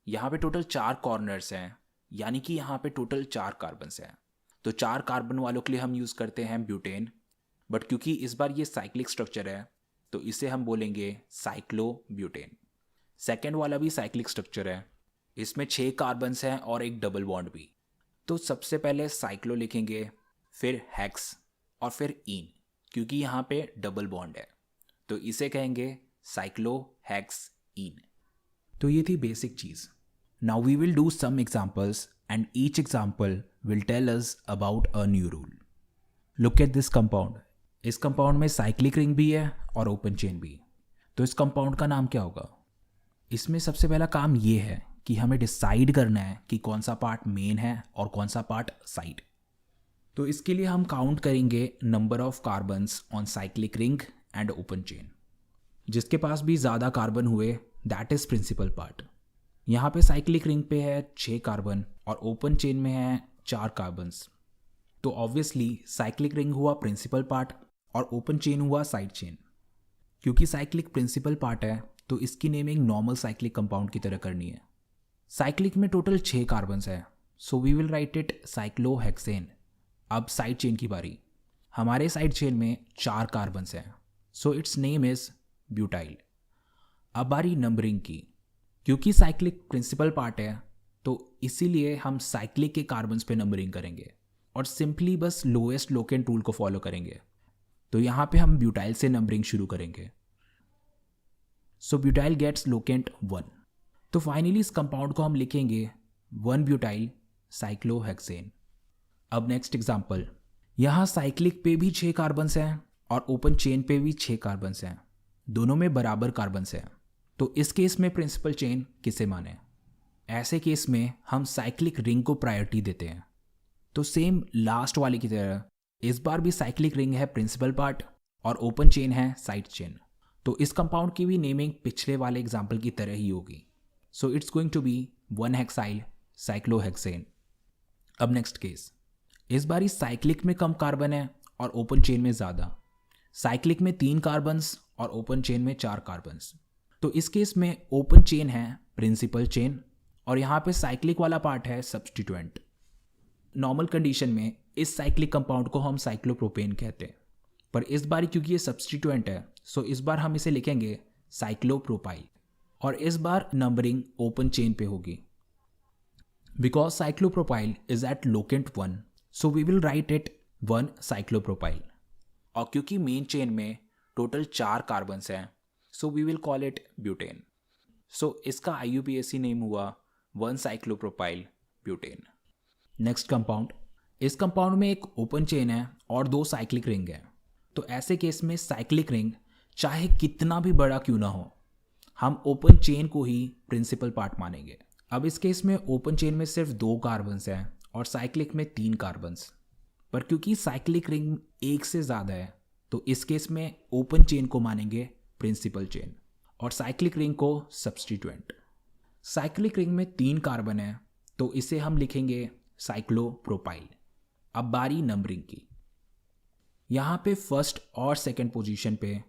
यहाँ पे टोटल 4 कॉर्नर्स हैं, यानी कि यहाँ पे टोटल 4 कार्बन्स हैं। तो 4 कार्बन वालों के लिए हम यूज़ करते हैं ब्यूटेन, बट क्योंकि इस बार ये साइक्लिक स्ट्रक्चर है तो इसे हम बोलेंगे साइक्लोब्यूटेन। सेकेंड वाला भी साइक्लिक स्ट्रक्चर है, इसमें 6 कार्बन्स हैं और एक डबल बॉन्ड भी। तो सबसे पहले साइक्लो लिखेंगे, फिर हेक्स और फिर ईन, क्योंकि यहाँ पे डबल बॉन्ड है तो इसे कहेंगे साइक्लो हेक्स ईन। तो ये थी बेसिक चीज़। Now we will do some examples and each example will tell us about a new rule. Look at this compound. इस कंपाउंड में साइक्लिक रिंग भी है और ओपन चेन भी। तो इस कंपाउंड का नाम क्या होगा? इसमें सबसे पहला काम ये है कि हमें डिसाइड करना है कि कौन सा पार्ट मेन है और कौन सा पार्ट साइड। तो इसके लिए हम काउंट करेंगे number of carbons on cyclic ring and open chain. जिसके पास भी ज़्यादा कार्बन हुए दैट इज़ प्रिंसिपल पार्ट। यहाँ पे साइक्लिक रिंग पे है 6 कार्बन और ओपन चेन में है 4 कार्बन्स। तो ऑब्वियसली साइक्लिक रिंग हुआ प्रिंसिपल पार्ट और ओपन चेन हुआ साइड चेन। क्योंकि साइक्लिक प्रिंसिपल पार्ट है तो इसकी नेमिंग नॉर्मल साइक्लिक कंपाउंड की तरह करनी है। साइक्लिक में टोटल 6 कार्बन्स है, so we will write it cyclohexane. अब साइड चेन की बारी। हमारे साइड चेन में 4 कार्बन्स हैं, so it's name is butyl. अब बारी नंबरिंग की। क्योंकि साइक्लिक प्रिंसिपल पार्ट है तो इसीलिए हम साइक्लिक के कार्बन्स पे नंबरिंग करेंगे और सिंपली बस लोएस्ट लोकेंट रूल को फॉलो करेंगे। तो यहाँ पे हम ब्यूटाइल से नंबरिंग शुरू करेंगे। सो ब्यूटाइल गेट्स लोकेंट 1। तो फाइनली इस कंपाउंड को हम लिखेंगे 1 ब्यूटाइल साइक्लोहेक्सेन। अब नेक्स्ट एग्जांपल। यहाँ साइक्लिक पे भी 6 कार्बन्स हैं और ओपन चेन पे भी 6 कार्बन्स हैं, दोनों में बराबर कार्बन्स हैं। तो इस केस में प्रिंसिपल चेन किसे माने? ऐसे केस में हम साइक्लिक रिंग को प्रायोरिटी देते हैं। तो सेम लास्ट वाले की तरह इस बार भी साइक्लिक रिंग है प्रिंसिपल पार्ट और ओपन चेन है साइड चेन। तो इस कंपाउंड की भी नेमिंग पिछले वाले एग्जाम्पल की तरह ही होगी। So it's going to be 1 hexyl cyclohexane. अब नेक्स्ट केस। इस बार इस साइक्लिक में कम कार्बन है और ओपन चेन में ज़्यादा। साइक्लिक में 3 कार्बन्स और ओपन चेन में 4 कार्बन्स। तो इस केस में ओपन चेन है प्रिंसिपल चेन और यहाँ पे साइक्लिक वाला पार्ट है सब्स्टिट्यूएंट। नॉर्मल कंडीशन में इस साइक्लिक कंपाउंड को हम साइक्लोप्रोपेन कहते हैं, पर इस बार क्योंकि ये सब्स्टिट्यूएंट है सो इस बार हम इसे लिखेंगे साइक्लोप्रोपाइल और इस बार नंबरिंग ओपन चेन पे होगी। Because cyclopropyl is at locant 1 so we will write it 1 cyclopropyl. और क्योंकि मेन चेन में टोटल 4 कार्बन्स हैं so we will call it butane. सो इसका IUPAC नेम हुआ 1 साइक्लोप्रोपाइल ब्यूटेन। Next compound. इस कंपाउंड में एक ओपन चेन है और 2 साइक्लिक रिंग है। तो ऐसे केस में साइक्लिक रिंग चाहे कितना भी बड़ा क्यों ना हो, हम ओपन चेन को ही प्रिंसिपल पार्ट मानेंगे। अब इस केस में ओपन चेन में सिर्फ 2 कार्बन्स हैं और साइक्लिक में 3 कार्बन्स, पर क्योंकि साइक्लिक रिंग एक से ज़्यादा है तो इस केस में ओपन चेन को मानेंगे प्रिंसिपल चेन और साइक्लिक रिंग को सब्स्टिट्यूएंट। साइक्लिक रिंग में 3 कार्बन है तो इसे हम लिखेंगे साइक्लोप्रोपाइल। अब बारी नंबरिंग की। यहाँ पे फर्स्ट और सेकंड पोजीशन पे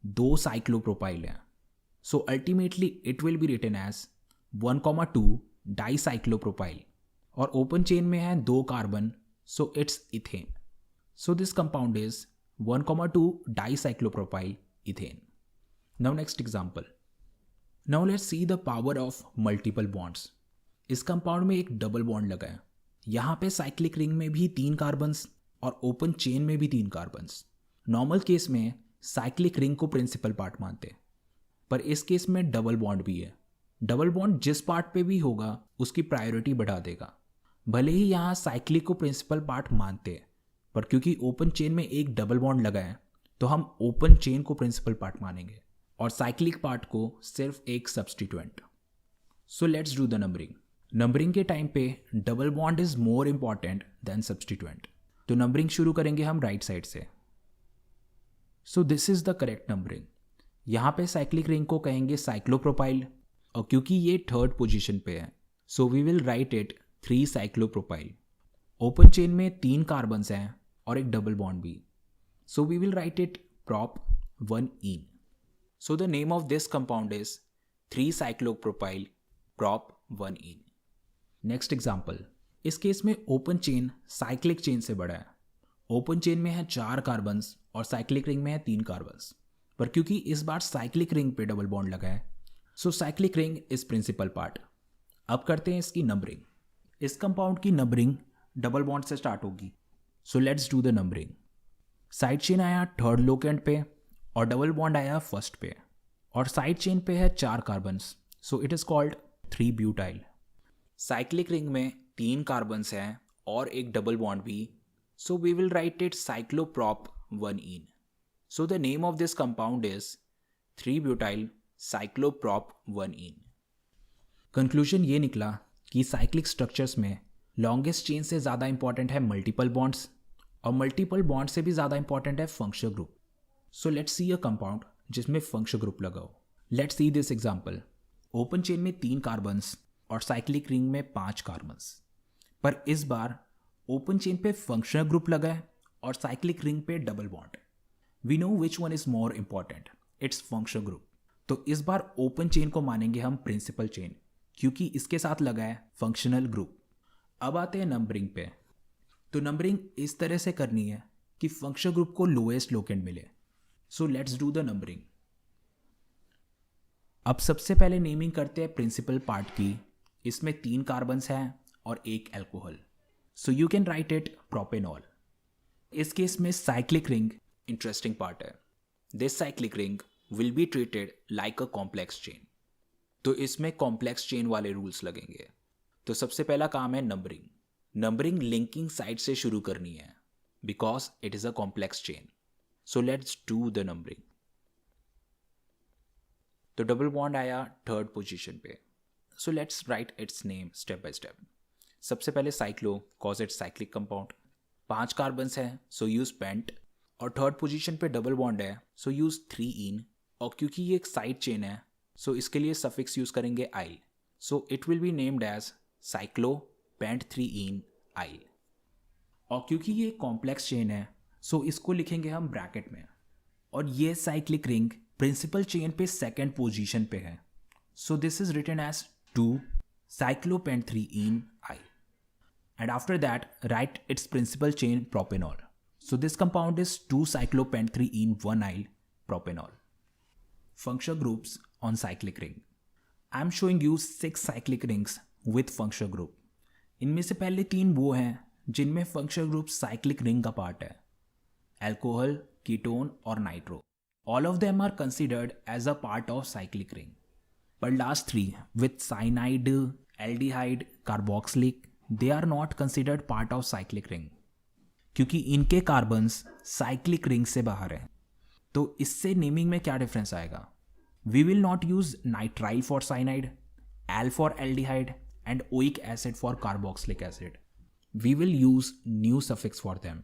2 साइक्लोप्रोपाइल हैं, so ultimately it will be written as 1,2 dicyclopropyl और ओपन चेन में है 2 carbon, so it's ethane. So this compound is 1,2 dicyclopropyl ethane. Now next example. Now let's see the power of multiple bonds. इस compound में एक double bond लगा है. यहाँ पे साइक्लिक रिंग में भी 3 कार्बन्स और ओपन चेन में भी 3 कार्बन्स. नॉर्मल केस में साइक्लिक रिंग को प्रिंसिपल पार्ट मानते हैं, पर इस केस में डबल बॉन्ड भी है. डबल बॉन्ड जिस पार्ट पे भी होगा उसकी प्रायोरिटी बढ़ा देगा. भले ही यहाँ साइक्लिक को प्रिंसिपल पार्ट मानते हैं, पर क्योंकि ओपन चेन में एक डबल बॉन्ड लगा है तो हम ओपन चेन को प्रिंसिपल पार्ट मानेंगे और साइक्लिक पार्ट को सिर्फ एक substituent. So let's do the numbering. Numbering के टाइम पे double bond is more important than substituent. तो नंबरिंग शुरू करेंगे हम राइट साइड से. So this is the correct numbering. यहाँ पे साइक्लिक रिंग को कहेंगे साइक्लोप्रोपाइल और क्योंकि ये थर्ड पोजीशन पे है so we will write it 3 cyclopropyl. Open chain में 3 कार्बन्स हैं और एक डबल बॉन्ड भी, so we will write it prop 1ene. So the name of this compound is 3-cyclopropyl prop 1ene. Next example. इस case में open chain cyclic chain से बड़ा है. ओपन चेन में है 4 कार्बन्स और साइक्लिक रिंग में है 3 कार्बन्स, पर क्योंकि इस बार साइक्लिक रिंग पे डबल बॉन्ड लगा है so cyclic ring is principal part. अब करते हैं इसकी नंबरिंग. इस कंपाउंड की नंबरिंग डबल बॉन्ड से स्टार्ट होगी. So let's do the numbering. Side chain आया थर्ड लोकेंट पे और डबल बॉन्ड आया फर्स्ट पे और साइड चेन पे है 4 carbons, so it is called three butyl. Cyclic ring में 3 कार्बन्स हैं और एक डबल बॉन्ड भी, so we will write it cycloprop 1ene. So the name of this compound is three butyl cycloprop 1ene. Conclusion ये निकला कि साइक्लिक स्ट्रक्चर्स में longest chain से ज़्यादा इंपॉर्टेंट है मल्टीपल बॉन्ड्स और मल्टीपल बॉन्ड से भी ज़्यादा इंपॉर्टेंट है functional group. So let's see a compound जिसमें फंक्शनल ग्रुप लगा हो. Let's see this example. Open chain में 3 कार्बन्स और साइक्लिक रिंग में 5 कार्बन्स, पर इस बार ओपन चेन पे फंक्शनल ग्रुप लगा है और साइक्लिक रिंग पे double bond. We know which one is more important, it's functional group. तो इस बार ओपन चेन को मानेंगे हम प्रिंसिपल चेन क्योंकि इसके साथ लगा है फंक्शनल ग्रुप. अब आते हैं नंबरिंग पे. तो नंबरिंग इस तरह से करनी है कि फंक्शनल ग्रुप को लोएस्ट लोकेंट मिले. So let's do the numbering. अब सबसे पहले नेमिंग करते हैं प्रिंसिपल पार्ट की. इसमें 3 कार्बन्स हैं और 1 alcohol, so you can write it propanol. इस केस में साइक्लिक रिंग इंटरेस्टिंग पार्ट है. This cyclic ring will be treated like a complex chain. तो इसमें कॉम्प्लेक्स चेन वाले रूल्स लगेंगे. तो सबसे पहला काम है नंबरिंग. नंबरिंग लिंकिंग साइड से शुरू करनी है because it is a complex chain. So let's do the numbering. तो डबल बॉन्ड आया थर्ड पोजीशन पे, सो let's right it's name step by step. सबसे पहले cyclo cause it's cyclic compound. 5 carbons है सो यूज पेंट और थर्ड पोजीशन पे double bond है सो use 3ene. और क्योंकि ये एक साइड चेन है सो इसके लिए सफिक्स यूज करेंगे yl. So it will be named as cyclo pent 3ene yl. और क्योंकि ये कॉम्प्लेक्स चेन है सो इसको लिखेंगे हम ब्रैकेट में. और ये साइक्लिक रिंग प्रिंसिपल चेन पे सेकेंड पोजीशन पे है, so this is written as 2 cyclopent 3ene yl. And after that write its principal chain propanol. So this compound is 2 cyclopent 3ene 1-yle propanol. Functional groups on cyclic ring. I am showing you 6 cyclic rings with functional group. इनमें से पहले 3 वो हैं जिनमें functional group cyclic ring का part है. Alcohol, ketone और nitro. All of them are considered as a part of cyclic ring. But last 3 with cyanide, aldehyde, carboxylic, they are not considered part of cyclic ring. क्योंकि इनके carbons cyclic ring से बाहर हैं. तो इससे naming में क्या डिफरेंस आएगा? We will not use nitrile for cyanide, al for aldehyde and oic acid for carboxylic acid. We will use new suffix for them.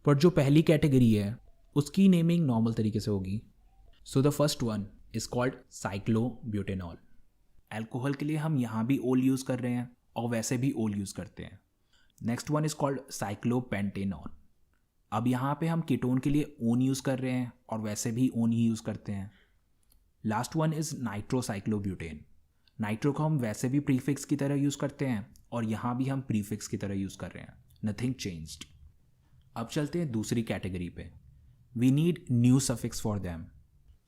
पर जो पहली कैटेगरी है उसकी नेमिंग नॉर्मल तरीके से होगी. So the first one is called cyclobutanol. Alcohol के लिए हम यहाँ भी ओल यूज कर रहे हैं और वैसे भी ओल यूज करते हैं. Next one is called cyclopentanol. अब यहाँ पे हम कीटोन के लिए ओन यूज़ कर रहे हैं और वैसे भी ओन ही यूज़ करते हैं. Last one is nitrocyclobutane. Nitro को हम वैसे भी प्रीफिक्स की तरह यूज़ करते हैं और यहाँ भी हम प्रीफिक्स की तरह यूज़ कर रहे हैं, नथिंग चेंज्ड। अब चलते हैं दूसरी कैटेगरी पे, we need new suffix for them.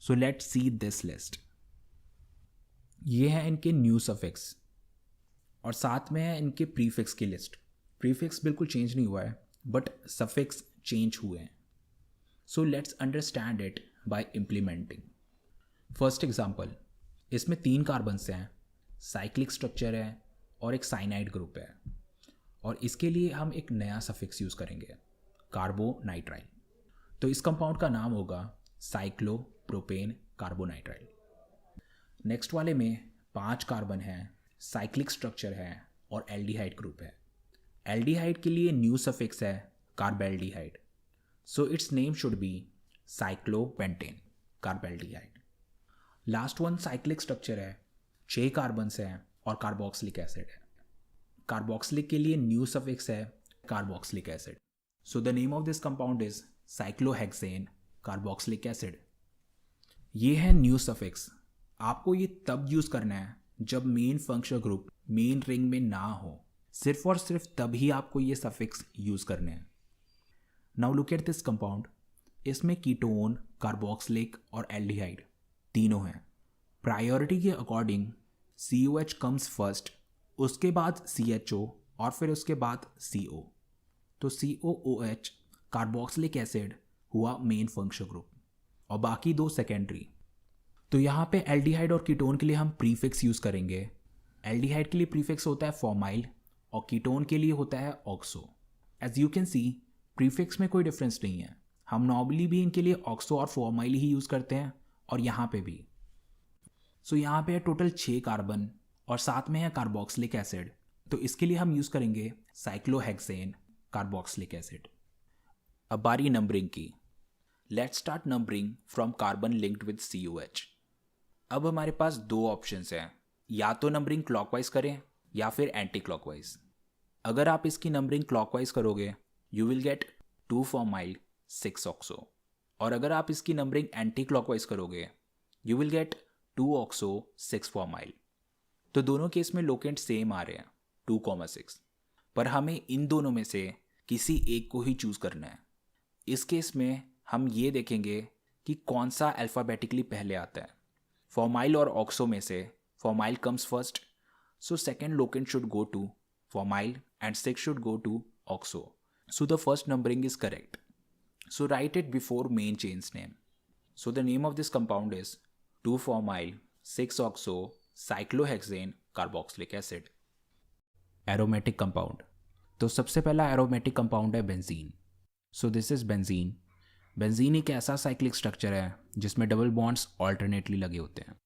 So let's see this list. ये है इनके न्यू सफिक्स और साथ में है इनके प्रीफिक्स की लिस्ट। प्रीफिक्स बिल्कुल चेंज नहीं हुआ है बट सफिक्स चेंज हुए हैं। So let's understand it by implementing. First example, इसमें 3 कार्बन्स हैं, साइक्लिक स्ट्रक्चर है और एक साइनाइड ग्रुप है और इसके लिए हम एक नया सफिक्स यूज़ करेंगे, कार्बोनाइट्राइल। तो इस कंपाउंड का नाम होगा साइक्लोप्रोपेन कार्बोनाइट्राइल। नेक्स्ट वाले में 5 कार्बन हैं, साइक्लिक स्ट्रक्चर है और एल्डिहाइड ग्रुप है। एल्डिहाइड के लिए न्यू सफिक्स है carbaldehyde, so it's name should be cyclopentane carbaldehyde. Last one cyclic structure है, 6 कार्बन्स हैं और कार्बोक्सिलिक एसिड है। कार्बोक्सिलिक के लिए न्यू सफिक्स है carboxylic acid, so the name of this compound is cyclohexane carboxylic acid. ये है न्यू सफिक्स। आपको ये तब यूज़ करना है जब main functional group main ring में ना हो, सिर्फ और सिर्फ तभी आपको ये सफिक्स यूज़ करने हैं। Now look at this compound. इसमें कीटोन, कार्बोक्सिलिक और एल्डिहाइड तीनों हैं। प्रायोरिटी के अकॉर्डिंग COH कम्स फर्स्ट, उसके बाद CHO और फिर उसके बाद CO। तो COOH कार्बोक्सिलिक एसिड हुआ मेन फंक्शनल ग्रुप और बाकी 2 सेकेंडरी। तो यहाँ पे एल्डिहाइड और कीटोन के लिए हम प्रीफिक्स यूज़ करेंगे। एल्डिहाइड के लिए प्रीफिक्स होता है फॉर्माइल और कीटोन के लिए होता है oxo. As you can see prefix में कोई डिफरेंस नहीं है, हम नॉर्मली भी इनके लिए ऑक्सो और फॉर्माइल ही यूज़ करते हैं और यहाँ पे भी। सो यहाँ पे है टोटल 6 कार्बन और साथ में है कार्बोक्सिलिक एसिड, तो इसके लिए हम यूज़ करेंगे साइक्लोहेक्सेन कार्बोक्सिलिक एसिड। अब बारी नंबरिंग की। Let's start numbering from carbon linked with COH। अब हमारे पास 2 ऑप्शंस हैं, या तो नंबरिंग क्लॉकवाइज करें या फिर एंटी क्लॉकवाइज। अगर आप इसकी नंबरिंग क्लॉकवाइज करोगे you will get 2 formyl 6 oxo, और अगर आप इसकी नंबरिंग एंटी क्लॉकवाइज करोगे you will get 2 oxo 6 formyl. तो दोनों केस में लोकेंट सेम आ रहे हैं 2,6, पर हमें इन दोनों में से किसी एक को ही चूज़ करना है। इस केस में हम ये देखेंगे कि कौन सा अल्फ़ाबेटिकली पहले आता है। फॉर्माइल और ऑक्सो में से formyl comes first, so second locant should go to formyl and 6 should go to oxo, so the first numbering is correct. So write it before main chain's name. So the name of this compound is 2,4-myl 6-oxo cyclohexane carboxylic acid. Aromatic compound. तो सबसे पहला aromatic compound है benzene. So this is benzene. Benzene एक ऐसा cyclic structure है जिसमें double bonds alternately लगे होते हैं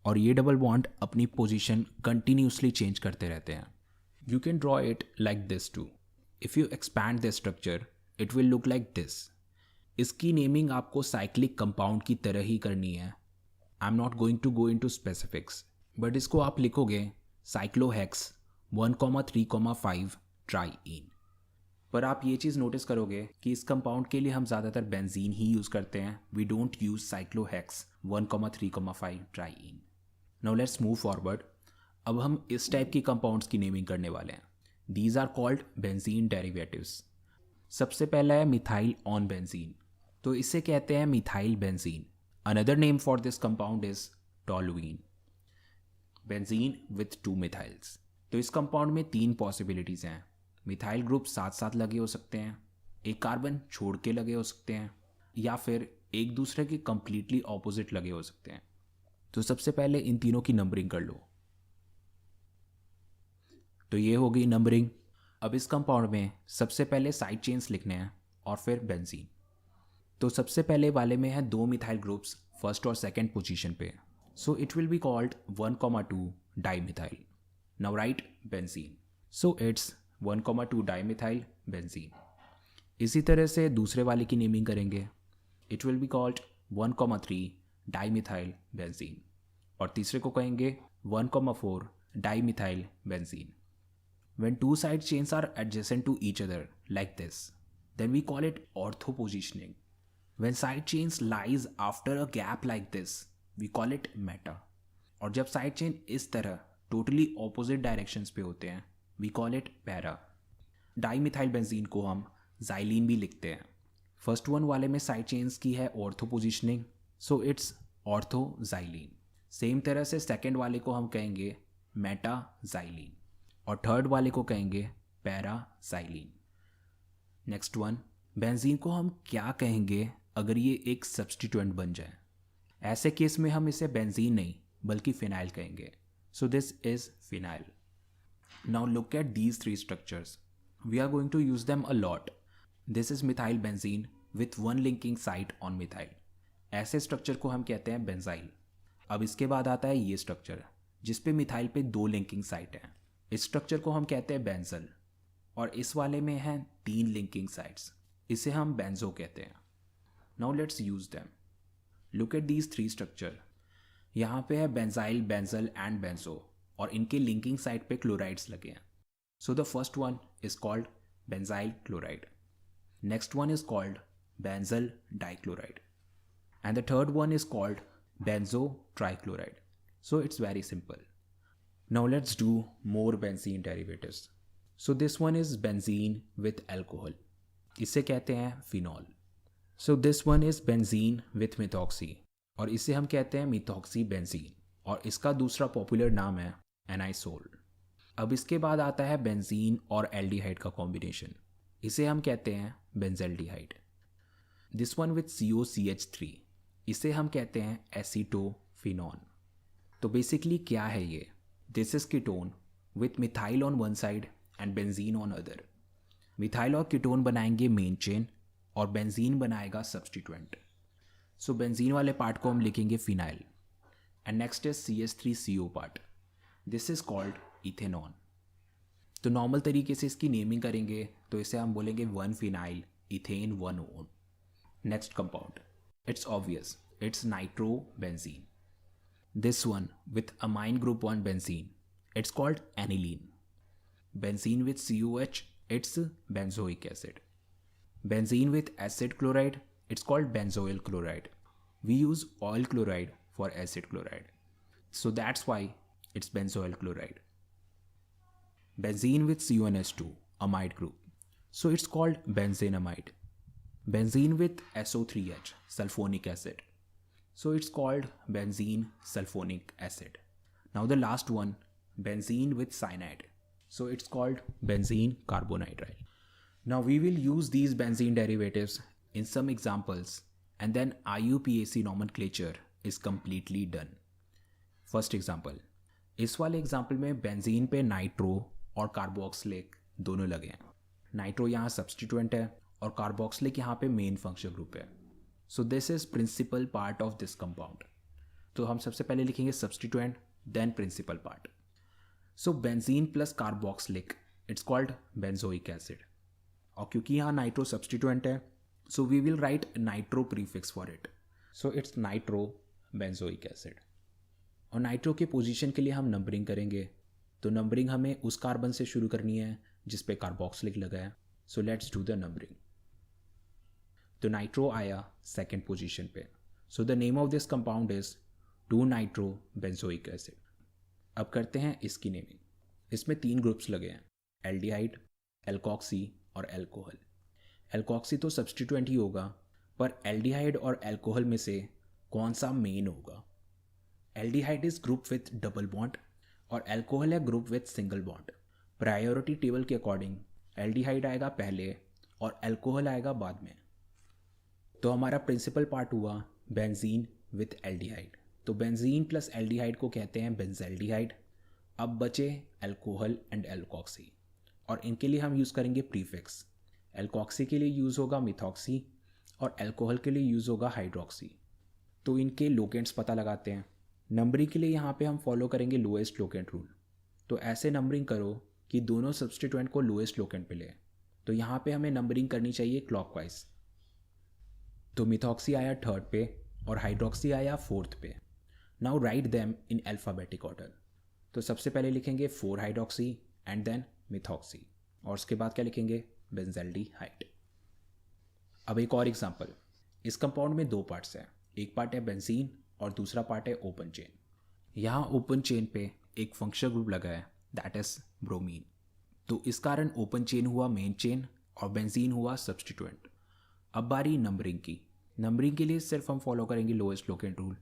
और ये डबल बॉन्ड अपनी पोजीशन कंटिन्यूसली चेंज करते रहते हैं। You can draw it like this too. If you expand this structure it will look like this. इसकी नेमिंग आपको साइक्लिक कंपाउंड की तरह ही करनी है। I am not going to go in to specifics, but इसको आप लिखोगे साइक्लोहेक्स 1,3,5 ट्राईइन। पर आप ये चीज़ नोटिस करोगे कि इस कंपाउंड के लिए हम ज़्यादातर बेंजीन ही यूज़ करते हैं। We don't use cyclohex 1,3,5 triene. Now let's move forward. अब हम इस टाइप की कंपाउंड्स की नेमिंग करने वाले हैं। These are called benzene derivatives. सबसे पहला है मिथाइल ऑन बेंजीन, तो इसे कहते हैं methyl benzene. Another name for this compound is toluene, benzene with 2 मिथाइल्स। तो इस कंपाउंड में 3 पॉसिबिलिटीज़ हैं। मिथाइल ग्रुप साथ साथ लगे हो सकते हैं, एक कार्बन छोड़ के लगे हो सकते हैं, या फिर एक दूसरे के कंप्लीटली ऑपोजिट लगे हो सकते हैं। तो सबसे पहले इन तीनों की नंबरिंग कर लो। तो ये हो गई नंबरिंग। अब इस कंपाउंड में सबसे पहले साइड चेन्स लिखने हैं और फिर बेंजीन। तो सबसे पहले वाले में है 2 मिथाइल ग्रुप्स फर्स्ट और सेकेंड पोजीशन पे, so it will be called 1,2 dimethyl. Now right benzene, so it's 1,2 dimethyl benzene. इसी तरह से दूसरे वाले की नेमिंग करेंगे, it will be called 1,3 dimethyl benzene, और तीसरे को कहेंगे 1,4 dimethyl benzene. When 2 side chains are adjacent to each other like this, then we call it orthopositioning. When side chains lies after a gap like this, we call it meta. और जब side chain इस तरह totally opposite directions पे होते हैं, we call it para. Dimethyl benzene को हम xylene भी लिखते हैं। फर्स्ट वन वाले में साइड चेन्स की है ortho positioning, so it's ortho xylene. Same तरह से सेकेंड वाले को हम कहेंगे मेटा जाइलीन और थर्ड वाले को कहेंगे para xylene. Next one, benzene को हम क्या कहेंगे अगर ये एक सब्सटीट्यूएंट बन जाए? ऐसे केस में हम इसे बेंजीन नहीं बल्कि फिनाइल कहेंगे। So this is phenyl. Now look at these three structures, we are going to use them a lot. This is methyl benzene with one linking site on methyl. ऐसे structure को हम कहते हैं benzyl. अब इसके बाद आता है ये स्ट्रक्चर जिसपे मिथाइल पे दो लिंकिंग साइट हैं। इस स्ट्रक्चर को हम कहते हैं बेंजल और इस वाले में हैं 3 लिंकिंग साइट्स, इसे हम बेंजो कहते हैं। Now let's use them. Look at these 3 structure. यहाँ पे है बेंजाइल, बेंजल एंड बेंजो और इनके लिंकिंग साइट पे क्लोराइड्स लगे हैं। So the first one is called benzyl chloride, next one is called benzyl dichloride and the third one is called benzo trichloride. So it's very simple. Now let's do more benzene derivatives. So this one is benzene with alcohol. इसे कहते हैं phenol. So this one is benzene with methoxy और इसे हम कहते हैं methoxy benzene और इसका दूसरा पॉपुलर नाम है एनाइसोल। अब इसके बाद आता है बेंजीन और एल्डिहाइड का कॉम्बिनेशन, इसे हम कहते हैं benzaldehyde. This one with COCH3, इसे हम कहते हैं एसीटोफिनॉन। तो बेसिकली क्या है ये? This is ketone with methyl on one side and benzene on other. Methyl और कीटोन बनाएंगे मेन चेन और बेंजीन बनाएगा सब्सटीट्यूएंट। सो बेंजीन वाले पार्ट को हम लिखेंगे phenyl and next is CH3CO part, this is called ethanone. तो normal तरीके से इसकी नेमिंग करेंगे तो इसे हम बोलेंगे 1 phenyl ethane 1 own. Next compound, it's obvious, it's nitrobenzene. This one with amine group 1 benzene, it's called aniline. Benzene with COH, it's benzoic acid. Benzene with acid chloride, it's called benzoyl chloride. We use oil chloride for acid chloride, so that's why it's benzoyl chloride. Benzene with CONH2, amide group, so it's called benzenamide. Benzene with SO3H, sulfonic acid, so it's called benzene sulfonic acid. Now the last one, benzene with cyanide, so it's called benzene carbonitrile. Now we will use these benzene derivatives in some examples and then IUPAC nomenclature is completely done. First example, इस वाले example में benzene पे nitro और carboxylic दोनों लगे हैं। Nitro यहाँ substituent है और कार्बोक्सिलिक यहाँ पे मेन फंक्शनल ग्रुप है। So this is principal part of this compound. तो हम सबसे पहले लिखेंगे substituent then principal part. So benzene plus carboxylic, it's called benzoic acid और क्योंकि यहाँ नाइट्रो सब्सटीट्यूएंट है so we will write nitro prefix for it, so it's nitro benzoic acid. और नाइट्रो के पोजीशन के लिए हम नंबरिंग करेंगे, तो नंबरिंग हमें उस कार्बन से शुरू करनी है जिस पे कार्बोक्सिलिक लगा है। So let's do the numbering. तो नाइट्रो आया सेकेंड पोजीशन पे, so the name of this compound is two nitro benzoic acid. अब करते हैं इसकी नेमिंग। इसमें 3 ग्रुप्स लगे हैं, एल्डिहाइड, एल्कोक्सी और एल्कोहल। एल्कोक्सी तो सब्सटीट्यूएंट ही होगा, पर एल्डिहाइड और एल्कोहल में से कौन सा मेन होगा? Aldehyde is group with double bond और एल्कोहल है group with single bond. Priority table के अकॉर्डिंग एल्डिहाइड आएगा पहले और एल्कोहल आएगा बाद में। तो हमारा प्रिंसिपल पार्ट हुआ बेंजीन विथ एल्डिहाइड, तो बेंजीन प्लस एल्डिहाइड को कहते हैं बेंजल्डिहाइड। अब बचे एल्कोहल एंड एल्कोक्सी और इनके लिए हम यूज़ करेंगे प्रीफिक्स। एल्कोक्सी के लिए यूज़ होगा मिथॉक्सी और एल्कोहल के लिए यूज़ होगा हाइड्रोक्सी। तो इनके लोकेंट्स पता लगाते हैं। नंबरिंग के लिए यहाँ पे हम फॉलो करेंगे लोएस्ट लोकेंट रूल। तो ऐसे नंबरिंग करो कि दोनों सब्सटीट्यूएंट को लोएस्ट लोकेंट पे ले। तो यहाँ पे हमें नंबरिंग करनी चाहिए क्लॉकवाइज। तो मिथॉक्सी आया 3rd पे और हाइड्रोक्सी आया 4th पे। Now write them in alphabetic order. तो सबसे पहले लिखेंगे 4 हाइड्रोक्सी एंड देन मिथॉक्सी और उसके बाद क्या लिखेंगे? बेंजल्डिहाइड। अब एक और एग्जांपल। इस कंपाउंड में 2 पार्ट्स हैं, एक पार्ट है बेंजीन और दूसरा पार्ट है ओपन चेन। यहाँ ओपन चेन पे एक फंक्शनल ग्रुप लगा है, दैट इज ब्रोमीन। तो इस कारण ओपन चेन हुआ मेन चेन और बेंजीन हुआ सब्सटीट्यूएंट। अब बारी नंबरिंग की। नंबरिंग के लिए सिर्फ हम फॉलो करेंगे लोएस्ट लोकेंट रूल।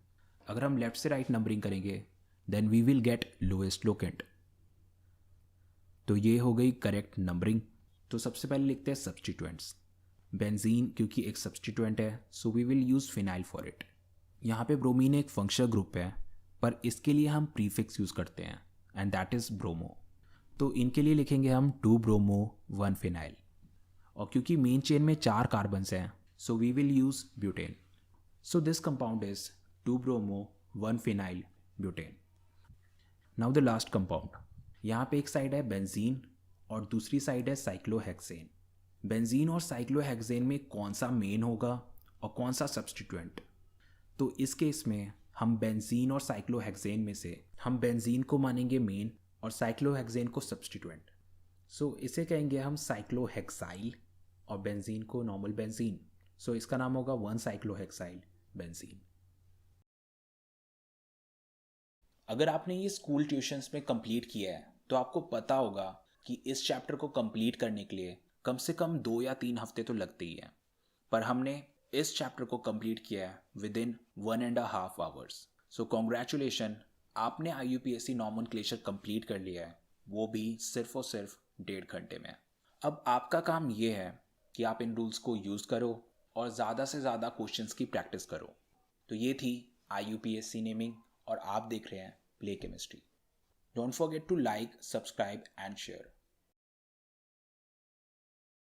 अगर हम लेफ्ट से राइट नंबरिंग करेंगे then we will get lowest locant. तो ये हो गई करेक्ट नंबरिंग। तो सबसे पहले लिखते हैं सब्सटीट्यूएंट्स। बेंजीन क्योंकि एक सब्सटीट्यूएंट है so we will use phenyl for it. यहाँ पे ब्रोमीन एक फंक्शनल ग्रुप है पर इसके लिए हम प्रीफिक्स यूज़ करते हैं एंड दैट इज़ ब्रोमो। तो इनके लिए लिखेंगे हम 2 ब्रोमो 1 फिनाइल। और क्योंकि मेन चेन में 4 कार्बन्स हैं so we will use butane. So this compound is 2 bromo 1 phenyl butane. Now the last compound. यहाँ पे एक साइड है बेंजीन और दूसरी साइड है साइक्लोहेक्सेन। बेंजीन और साइक्लोहेक्सेन में कौन सा मेन होगा और कौन सा सब्सटीट्यूएंट? तो इस केस में हम बेंजीन और साइक्लोहेक्सेन में से हम बेंजीन को मानेंगे मेन और साइक्लोहेक्सेन को सब्सटीट्यूएंट। सो इसे कहेंगे हम साइक्लोहेक्साइल और बेंजीन को नॉर्मल बेंजीन। सो इसका नाम होगा 1 साइक्लोहेक्साइल बेंजीन। अगर आपने ये स्कूल ट्यूशन्स में कंप्लीट किया है तो आपको पता होगा कि इस चैप्टर को कंप्लीट करने के लिए कम से कम 2 या 3 हफ्ते तो लगते ही हैं। पर हमने इस चैप्टर को कंप्लीट किया है with in 1.5 hours. So congratulation, आपने IUPAC नॉमेनक्लेचर कंप्लीट कर लिया है, वो भी सिर्फ और सिर्फ 1.5 घंटे में। अब आपका काम ये है कि आप इन रूल्स को यूज़ करो और ज़्यादा से ज़्यादा क्वेश्चंस की प्रैक्टिस करो। तो ये थी IUPAC नेमिंग और आप देख रहे हैं play chemistry. Don't forget to like, subscribe and share.